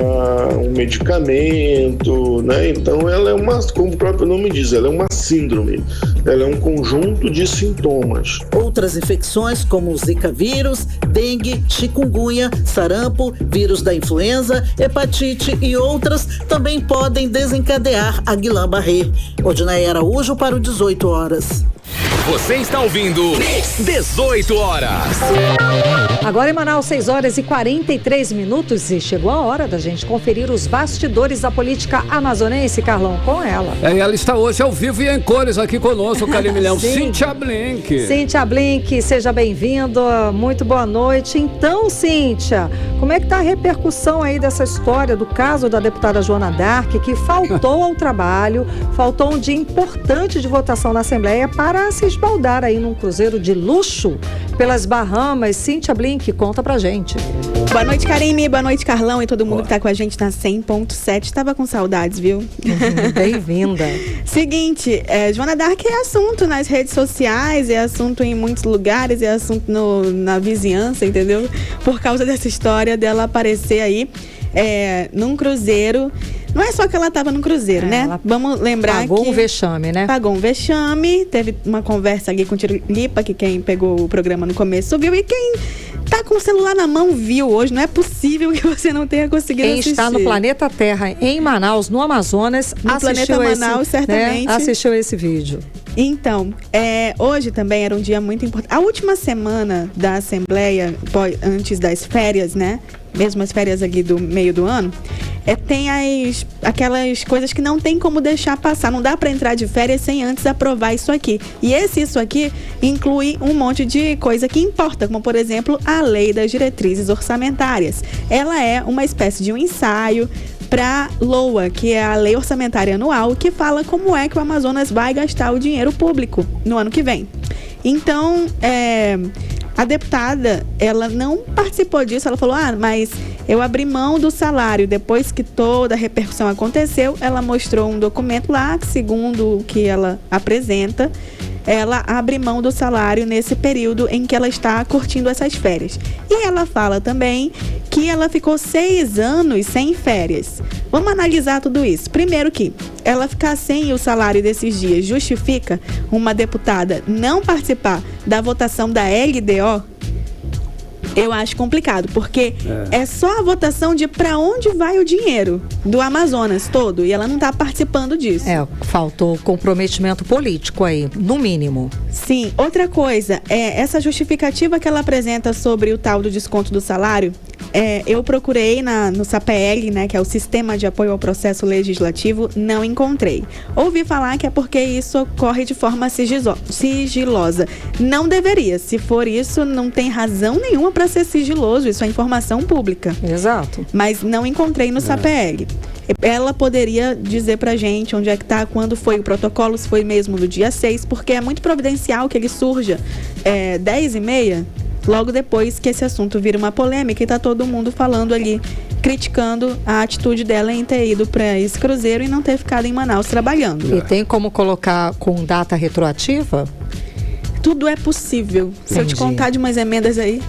um medicamento, né? Então ela é como o próprio nome diz, ela é uma síndrome, ela é um conjunto de sintomas. Outras infecções como o Zika vírus, dengue, chikungunya, sarampo, vírus da influenza, hepatite e outras também podem desencadear a Guillain-Barré. Odinaia Araújo para o 18 horas. Você está ouvindo 18 horas. Agora em Manaus, 6 horas e 43 minutos e chegou a hora da gente conferir os bastidores da política amazonense, Carlão, com ela. Ela está hoje ao vivo e em cores aqui conosco, Carimilhão, Cíntia Blink. Cíntia Blink, seja bem-vinda, muito boa noite. Então, Cíntia, como é que está a repercussão aí dessa história do caso da deputada Joana Dark, que faltou ao trabalho, faltou um dia importante de votação na Assembleia para se esbaldar aí num cruzeiro de luxo pelas Bahamas? Cíntia Blink, conta pra gente. Boa noite, Karime, boa noite, Carlão e todo mundo que tá com a gente na 100.7. Tava com saudades, viu? Bem-vinda. Seguinte, Joana Dark é assunto nas redes sociais, é assunto em muitos lugares, é assunto na vizinhança, entendeu? Por causa dessa história dela aparecer aí num cruzeiro. Não é só que ela estava no cruzeiro, né? Vamos lembrar que... Pagou um vexame, né? Pagou um vexame. Teve uma conversa ali com o Tirolipa, que quem pegou o programa no começo viu. E quem tá com o celular na mão viu hoje. Não é possível que você não tenha conseguido assistir. Quem está no planeta Terra, em Manaus, no Amazonas, no planeta Manaus, certamente. Assistiu esse vídeo. Então, hoje também era um dia muito importante. A última semana da Assembleia, antes das férias, né? Mesmo as férias ali do meio do ano, tem aquelas coisas que não tem como deixar passar. Não dá para entrar de férias sem antes aprovar isso aqui. E isso aqui inclui um monte de coisa que importa, como, por exemplo, a Lei das Diretrizes Orçamentárias. Ela é uma espécie de um ensaio para LOA, que é a Lei Orçamentária Anual, que fala como é que o Amazonas vai gastar o dinheiro público no ano que vem. Então, a deputada, ela não participou disso, ela falou, mas eu abri mão do salário. Depois que toda a repercussão aconteceu, ela mostrou um documento lá, que segundo o que ela apresenta, ela abre mão do salário nesse período em que ela está curtindo essas férias. E ela fala também que ela ficou 6 anos sem férias. Vamos analisar tudo isso. Primeiro que ela ficar sem o salário desses dias justifica uma deputada não participar da votação da LDO? Eu acho complicado, porque é só a votação de para onde vai o dinheiro do Amazonas todo, e ela não está participando disso. Faltou comprometimento político aí, no mínimo. Sim, outra coisa, essa justificativa que ela apresenta sobre o tal do desconto do salário, eu procurei no SAPL, né, que é o Sistema de Apoio ao Processo Legislativo, não encontrei. Ouvi falar que é porque isso ocorre de forma sigilosa. Não deveria. Se for isso, não tem razão nenhuma para ser sigiloso. Isso é informação pública. Exato. Mas não encontrei no SAPL. Ela poderia dizer pra gente onde é que tá, quando foi o protocolo, se foi mesmo no dia 6, porque é muito providencial que ele surja 10h30, logo depois que esse assunto vira uma polêmica e tá todo mundo falando ali, criticando a atitude dela em ter ido para esse cruzeiro e não ter ficado em Manaus trabalhando. E tem como colocar com data retroativa? Tudo é possível. Se eu te contar de umas emendas aí.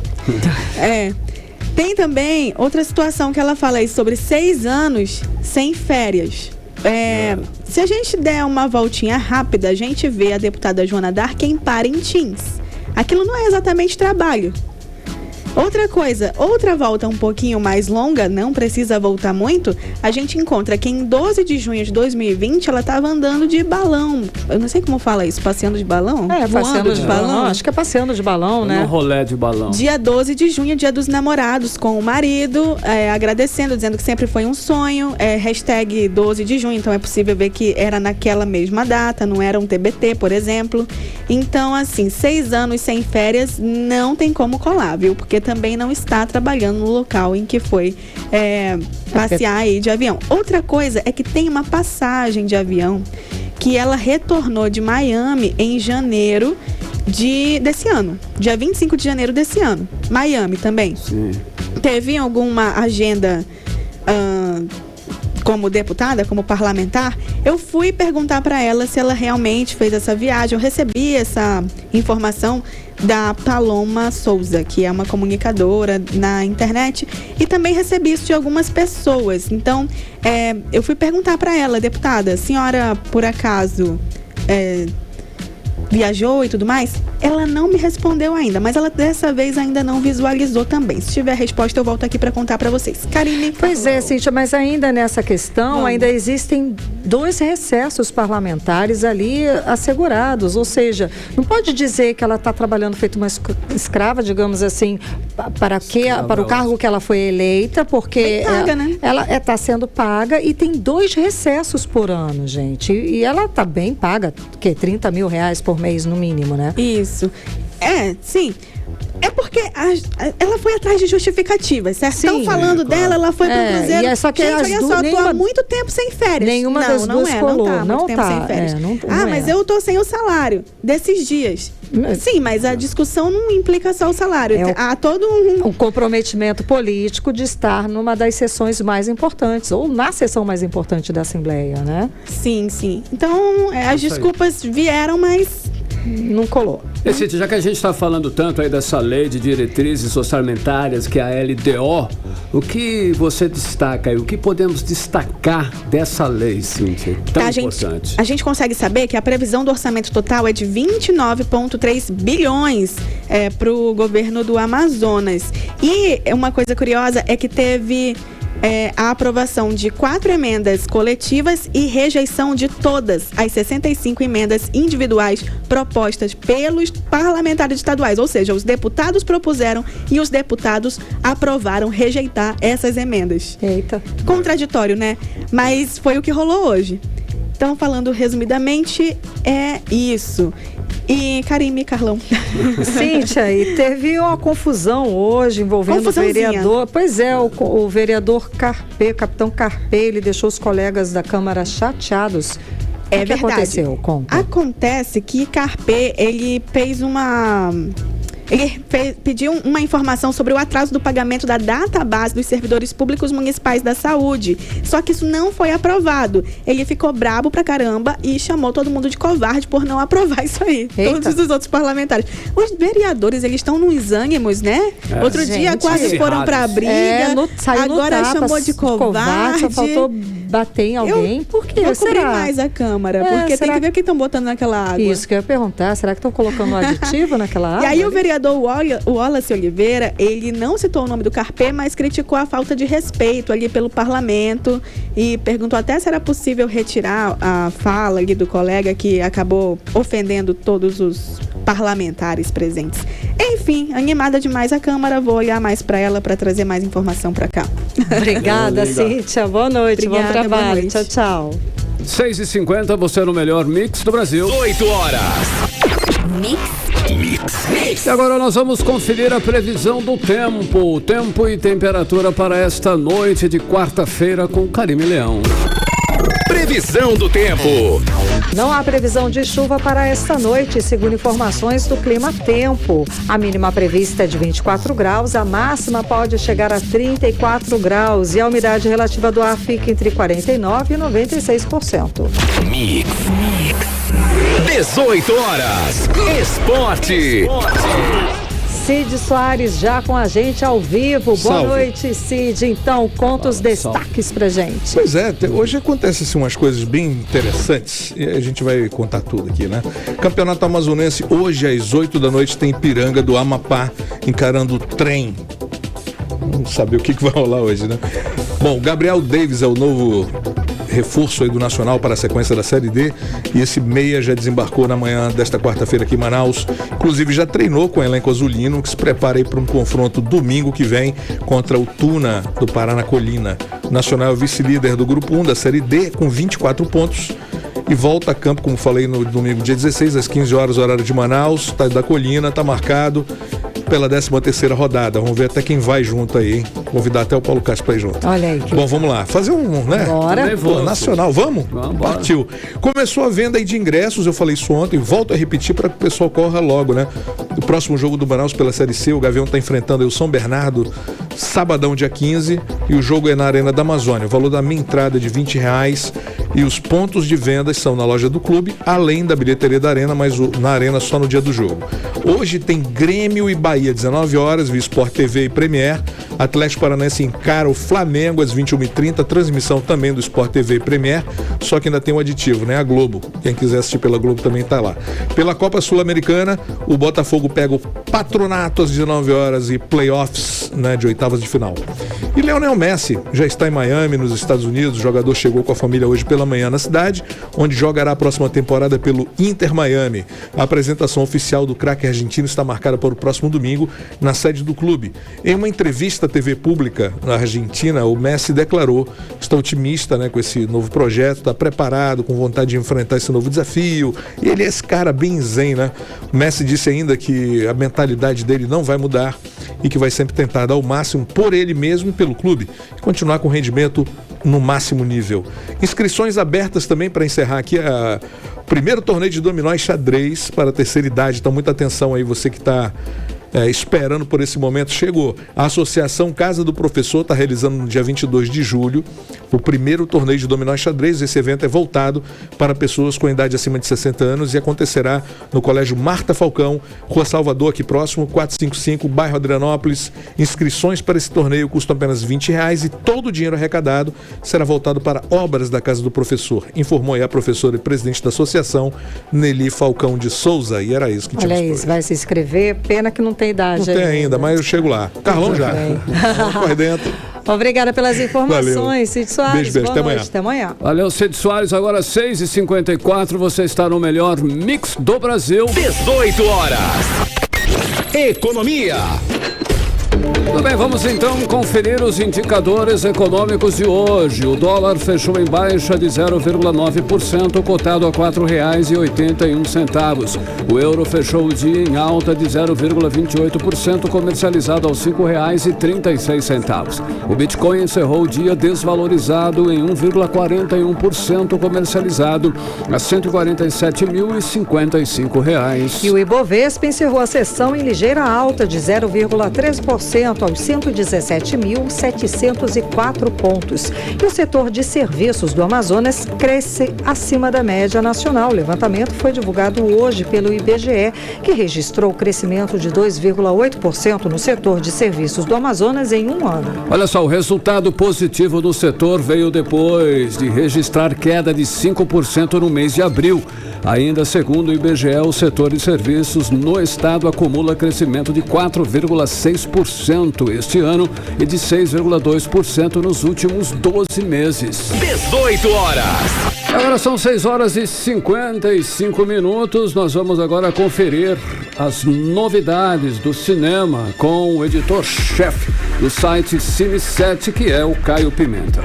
Tem também outra situação que ela fala aí sobre 6 anos sem férias. Se a gente der uma voltinha rápida, a gente vê a deputada Joana D'Arc em Parintins. Aquilo não é exatamente trabalho. Outra coisa, outra volta um pouquinho mais longa, não precisa voltar muito, a gente encontra que em 12 de junho de 2020 ela estava andando de balão. Eu não sei como fala isso, passeando de balão? Passeando de balão. Acho que é passeando de balão, né? Um rolê de balão. Dia 12 de junho, dia dos namorados, com o marido, agradecendo, dizendo que sempre foi um sonho, hashtag 12 de junho, então é possível ver que era naquela mesma data, não era um TBT, por exemplo. Então, assim, 6 anos sem férias não tem como colar, viu? Porque também não está trabalhando no local em que foi passear aí de avião. Outra coisa é que tem uma passagem de avião que ela retornou de Miami em janeiro desse ano. Dia 25 de janeiro desse ano. Miami também. Sim. Teve alguma agenda como deputada, como parlamentar? Eu fui perguntar para ela se ela realmente fez essa viagem. Eu recebi essa informação da Paloma Souza, que é uma comunicadora na internet, e também recebi isso de algumas pessoas. Então, eu fui perguntar para ela, deputada, a senhora, por acaso, viajou e tudo mais? Ela não me respondeu ainda, mas ela dessa vez ainda não visualizou também. Se tiver resposta, eu volto aqui para contar para vocês. Karine. Pois é, Cíntia, mas ainda nessa questão, ainda existem 2 recessos parlamentares ali assegurados, ou seja, não pode dizer que ela está trabalhando feito uma escrava, digamos assim, para o cargo que ela foi eleita, porque ela está sendo paga e tem 2 recessos por ano, gente. E ela está bem paga, que R$30 mil por mês no mínimo, né? Isso. Sim. É porque ela foi atrás de justificativas, certo? Estão falando dela, ela foi pro cruzeiro. E só que gente, olha só, tô há muito tempo sem férias. Nenhuma das duas colou. Não tá muito tempo sem férias. Mas eu tô sem o salário desses dias. Sim, mas a discussão não implica só o salário. Há todo um comprometimento político de estar numa das sessões mais importantes, ou na sessão mais importante da Assembleia, né? Sim. Então, as desculpas vieram, mas não colou. Cíntia, já que a gente está falando tanto aí dessa lei de diretrizes orçamentárias, que é a LDO, o que você destaca aí? O que podemos destacar dessa lei, Cíntia? Tão importante. A gente consegue saber que a previsão do orçamento total é de 29,3 bilhões para o governo do Amazonas. E uma coisa curiosa é que teve a aprovação de 4 emendas coletivas e rejeição de todas as 65 emendas individuais propostas pelos parlamentares estaduais. Ou seja, os deputados propuseram e os deputados aprovaram rejeitar essas emendas. Eita. Contraditório, né? Mas foi o que rolou hoje. Então, falando resumidamente, é isso. E Karime, Carlão. Cíntia, e teve uma confusão hoje envolvendo o vereador. Pois é, o vereador Carpê, capitão Carpê, ele deixou os colegas da Câmara chateados. O que aconteceu? Conta. Acontece que Carpê, ele fez uma... Ele pediu uma informação sobre o atraso do pagamento da database dos servidores públicos municipais da saúde. Só que isso não foi aprovado. Ele ficou brabo pra caramba e chamou todo mundo de covarde por não aprovar isso aí. Eita. Todos os outros parlamentares. Os vereadores, eles estão nos ânimos, né? Outro dia quase foram pra briga. Agora chamou de covarde. Só faltou bater em alguém. Por quê? Vou cobrir mais a Câmara. Porque tem que ver o que estão botando naquela água. Isso que eu ia perguntar. Será que estão colocando um aditivo naquela água? E aí o vereador o Wallace Oliveira, ele não citou o nome do Carpê, mas criticou a falta de respeito ali pelo parlamento e perguntou até se era possível retirar a fala ali do colega que acabou ofendendo todos os parlamentares presentes. Enfim, animada demais a Câmara, vou olhar mais para ela para trazer mais informação para cá. Obrigada, Cíntia. Boa noite, bom trabalho. Tchau, tchau. 6h50, você é no melhor mix do Brasil. 8 horas. E agora nós vamos conferir a previsão do tempo. Tempo e temperatura para esta noite de quarta-feira com Karime Leão. Previsão do tempo. Não há previsão de chuva para esta noite, segundo informações do Clima Tempo. A mínima prevista é de 24 graus, a máxima pode chegar a 34 graus e a umidade relativa do ar fica entre 49% e 96%. Mix. 18 horas. Esporte. Cid Soares já com a gente ao vivo. Boa noite, Cid. Então, conta os destaques pra gente. Pois é, hoje acontecem assim, umas coisas bem interessantes e a gente vai contar tudo aqui, né? Campeonato Amazonense, hoje às 8 da noite tem Ipiranga do Amapá encarando o trem. Vamos saber o que vai rolar hoje, né? Bom, Gabriel Davis é o novo reforço aí do Nacional para a sequência da Série D e esse meia já desembarcou na manhã desta quarta-feira aqui em Manaus, inclusive já treinou com o elenco azulino que se prepara aí para um confronto domingo que vem contra o Tuna do Paraná Colina. O Nacional é o vice-líder do grupo 1 da Série D com 24 pontos e volta a campo, como falei, no domingo dia 16 às 15 horas, horário de Manaus, estádio da Colina, tá marcado pela 13ª rodada. Vamos ver até quem vai junto aí, hein? Convidar até o Paulo Castro pra ir junto. Olha aí. Bom, vamos lá. Fazer um, né? Bora. Pô, Nacional, vamos? Partiu. Começou a venda aí de ingressos, eu falei isso ontem, volto a repetir para que o pessoal corra logo, né? O próximo jogo do Manaus pela Série C, o Gavião tá enfrentando aí o São Bernardo, sabadão dia 15, e o jogo é na Arena da Amazônia. O valor da minha entrada é de R$20 e os pontos de vendas são na loja do clube, além da bilheteria da Arena, mas na Arena só no dia do jogo. Hoje tem Grêmio e Bahia, 19 horas, via Sport TV e Premier. Atlético Paranaense encara o Flamengo às 21h30, transmissão também do Sport TV e Premier, só que ainda tem um aditivo, né? A Globo. Quem quiser assistir pela Globo também tá lá. Pela Copa Sul-Americana, o Botafogo pega o Patronato às 19 horas e playoffs, né, de oitavas de final. E Lionel Messi já está em Miami, nos Estados Unidos. O jogador chegou com a família hoje pela manhã na cidade, onde jogará a próxima temporada pelo Inter Miami. A apresentação oficial do craque argentino está marcada para o próximo domingo na sede do clube. Em uma entrevista à TV pública na Argentina, o Messi declarou que está otimista, né, com esse novo projeto, está preparado, com vontade de enfrentar esse novo desafio. E ele é esse cara bem zen, né? O Messi disse ainda que a mentalidade dele não vai mudar e que vai sempre tentar dar o máximo por ele mesmo e pelo clube e continuar com o rendimento no máximo nível. Inscrições abertas também para encerrar aqui o primeiro torneio de dominó e xadrez para a terceira idade. Então muita atenção aí, você que está esperando por esse momento. Chegou. A Associação Casa do Professor está realizando no dia 22 de julho o primeiro torneio de dominó e xadrez. Esse evento é voltado para pessoas com idade acima de 60 anos e acontecerá no Colégio Marta Falcão, Rua Salvador, aqui próximo, 455, bairro Adrianópolis. Inscrições para esse torneio custam apenas R$20 e todo o dinheiro arrecadado será voltado para obras da Casa do Professor, informou aí a professora e presidente da associação, Nelly Falcão de Souza. E era isso que tinha. Olha isso, vai se inscrever, pena que não tem idade. Não tem ainda, mas eu chego lá. Carlão já. Corre dentro. Obrigada pelas informações, Cid Soares. Beijo, boa noite, até amanhã. Valeu, Cid Soares. Agora 6h54, você está no melhor mix do Brasil. 18 horas. Economia. Tudo bem, vamos então conferir os indicadores econômicos de hoje. O dólar fechou em baixa de 0,9%, cotado a R$ 4,81. O euro fechou o dia em alta de 0,28%, comercializado aos R$ 5,36. O Bitcoin encerrou o dia desvalorizado em 1,41%, comercializado a R$ 147.055. E o Ibovespa encerrou a sessão em ligeira alta de 0,13% aos 117.704 pontos. E o setor de serviços do Amazonas cresce acima da média nacional. O levantamento foi divulgado hoje pelo IBGE, que registrou crescimento de 2,8% no setor de serviços do Amazonas em um ano. Olha só, o resultado positivo do setor veio depois de registrar queda de 5% no mês de abril. Ainda segundo o IBGE, o setor de serviços no estado acumula crescimento de 4,6% este ano e de 6,2% nos últimos 12 meses. 18 horas. Agora são 6h55. Nós vamos agora conferir as novidades do cinema com o editor-chefe do site Cine7, que é o Caio Pimenta.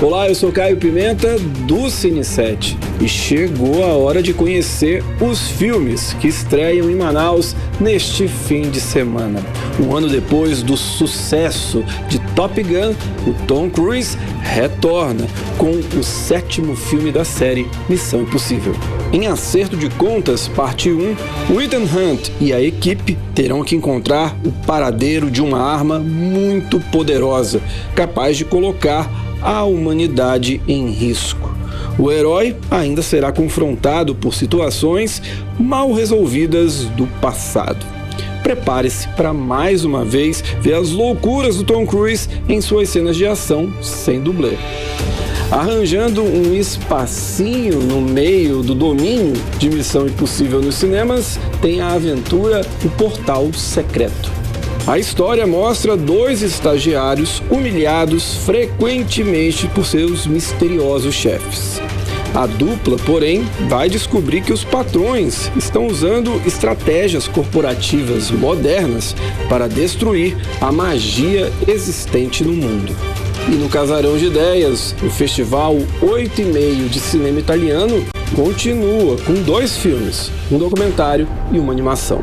Olá, eu sou Caio Pimenta do Cine7 e chegou a hora de conhecer os filmes que estreiam em Manaus neste fim de semana. Um ano depois do sucesso de Top Gun, o Tom Cruise retorna com o 7º filme da série Missão Impossível. Em Acerto de Contas, parte 1, o Ethan Hunt e a equipe terão que encontrar o paradeiro de uma arma muito poderosa, capaz de colocar a humanidade em risco. O herói ainda será confrontado por situações mal resolvidas do passado. Prepare-se para mais uma vez ver as loucuras do Tom Cruise em suas cenas de ação sem dublê. Arranjando um espacinho no meio do domínio de Missão Impossível nos cinemas, tem a aventura O Portal Secreto. A história mostra 2 estagiários humilhados frequentemente por seus misteriosos chefes. A dupla, porém, vai descobrir que os patrões estão usando estratégias corporativas modernas para destruir a magia existente no mundo. E no Casarão de Ideias, o Festival 8,5 de Cinema Italiano continua com 2 filmes, um documentário e uma animação.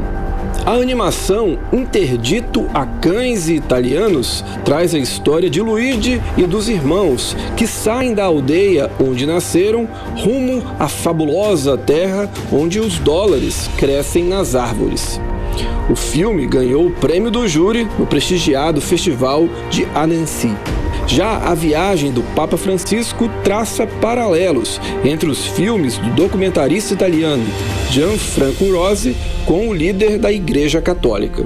A animação Interdito a Cães e Italianos traz a história de Luigi e dos irmãos que saem da aldeia onde nasceram rumo à fabulosa terra onde os dólares crescem nas árvores. O filme ganhou o prêmio do júri no prestigiado Festival de Annecy. Já A Viagem do Papa Francisco traça paralelos entre os filmes do documentarista italiano Gianfranco Rosi com o líder da Igreja Católica.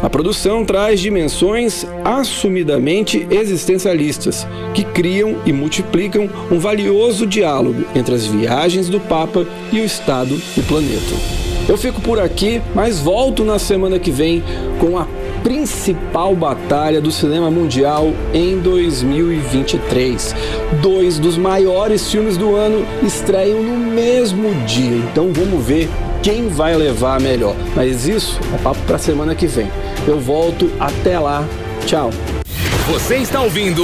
A produção traz dimensões assumidamente existencialistas, que criam e multiplicam um valioso diálogo entre as viagens do Papa e o estado do planeta. Eu fico por aqui, mas volto na semana que vem com a principal batalha do cinema mundial em 2023. 2 dos maiores filmes do ano estreiam no mesmo dia, então vamos ver quem vai levar a melhor. Mas isso é papo para semana que vem. Eu volto, até lá, tchau. Você está ouvindo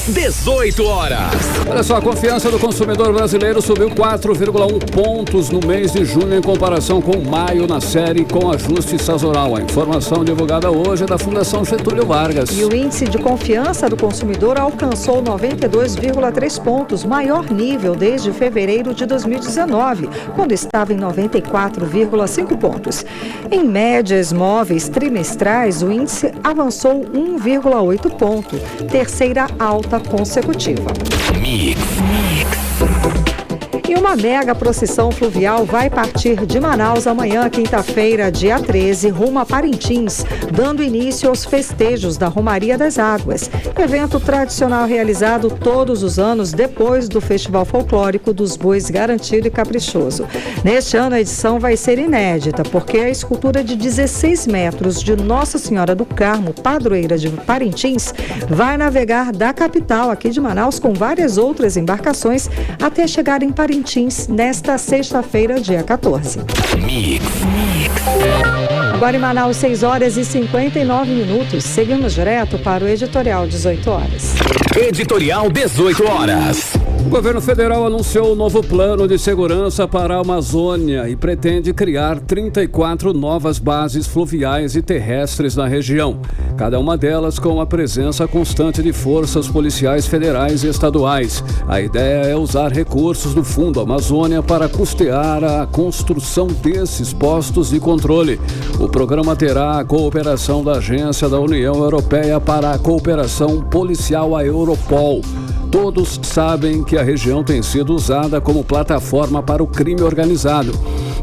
18 horas. Olha só, a confiança do consumidor brasileiro subiu 4,1 pontos no mês de junho em comparação com maio na série com ajuste sazonal. A informação divulgada hoje é da Fundação Getúlio Vargas. E o índice de confiança do consumidor alcançou 92,3 pontos, maior nível desde fevereiro de 2019, quando estava em 94,5 pontos. Em médias móveis trimestrais, o índice avançou 1,8 pontos. Terceira alta consecutiva. Mix. E uma Uma mega procissão fluvial vai partir de Manaus amanhã, quinta-feira, dia 13, rumo a Parintins, dando início aos festejos da Romaria das Águas, evento tradicional realizado todos os anos depois do Festival Folclórico dos Bois Garantido e Caprichoso. Neste ano a edição vai ser inédita, porque a escultura de 16 metros de Nossa Senhora do Carmo, padroeira de Parintins, vai navegar da capital aqui de Manaus com várias outras embarcações até chegar em Parintins nesta sexta-feira, dia 14. Agora em Manaus, 6 horas e 59 minutos. Seguimos direto para o Editorial 18 horas. Editorial 18 horas. O governo federal anunciou um novo plano de segurança para a Amazônia e pretende criar 34 novas bases fluviais e terrestres na região. Cada uma delas com a presença constante de forças policiais federais e estaduais. A ideia é usar recursos do Fundo Amazônia para custear a construção desses postos de controle. O programa terá a cooperação da Agência da União Europeia para a Cooperação Policial, a Europol. Todos sabem que a região tem sido usada como plataforma para o crime organizado.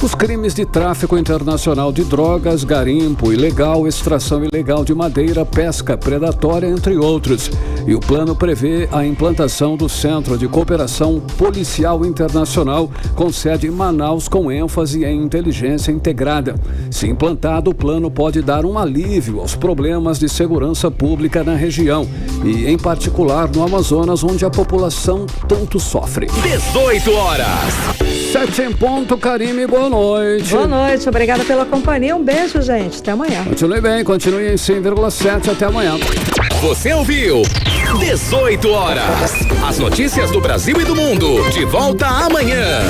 Os crimes de tráfico internacional de drogas, garimpo ilegal, extração ilegal de madeira, pesca predatória, entre outros. E o plano prevê a implantação do Centro de Cooperação Policial Internacional, com sede em Manaus, com ênfase em inteligência integrada. Se implantado, o plano pode dar um alívio aos problemas de segurança pública na região e, em particular, no Amazonas, onde a população tanto sofre. 18 horas. 7 em ponto, Karime, boa noite. Boa noite, obrigada pela companhia. Um beijo, gente. Até amanhã. Continue bem, continue em 100,7. Até amanhã. Você ouviu 18 horas. As notícias do Brasil e do mundo. De volta amanhã.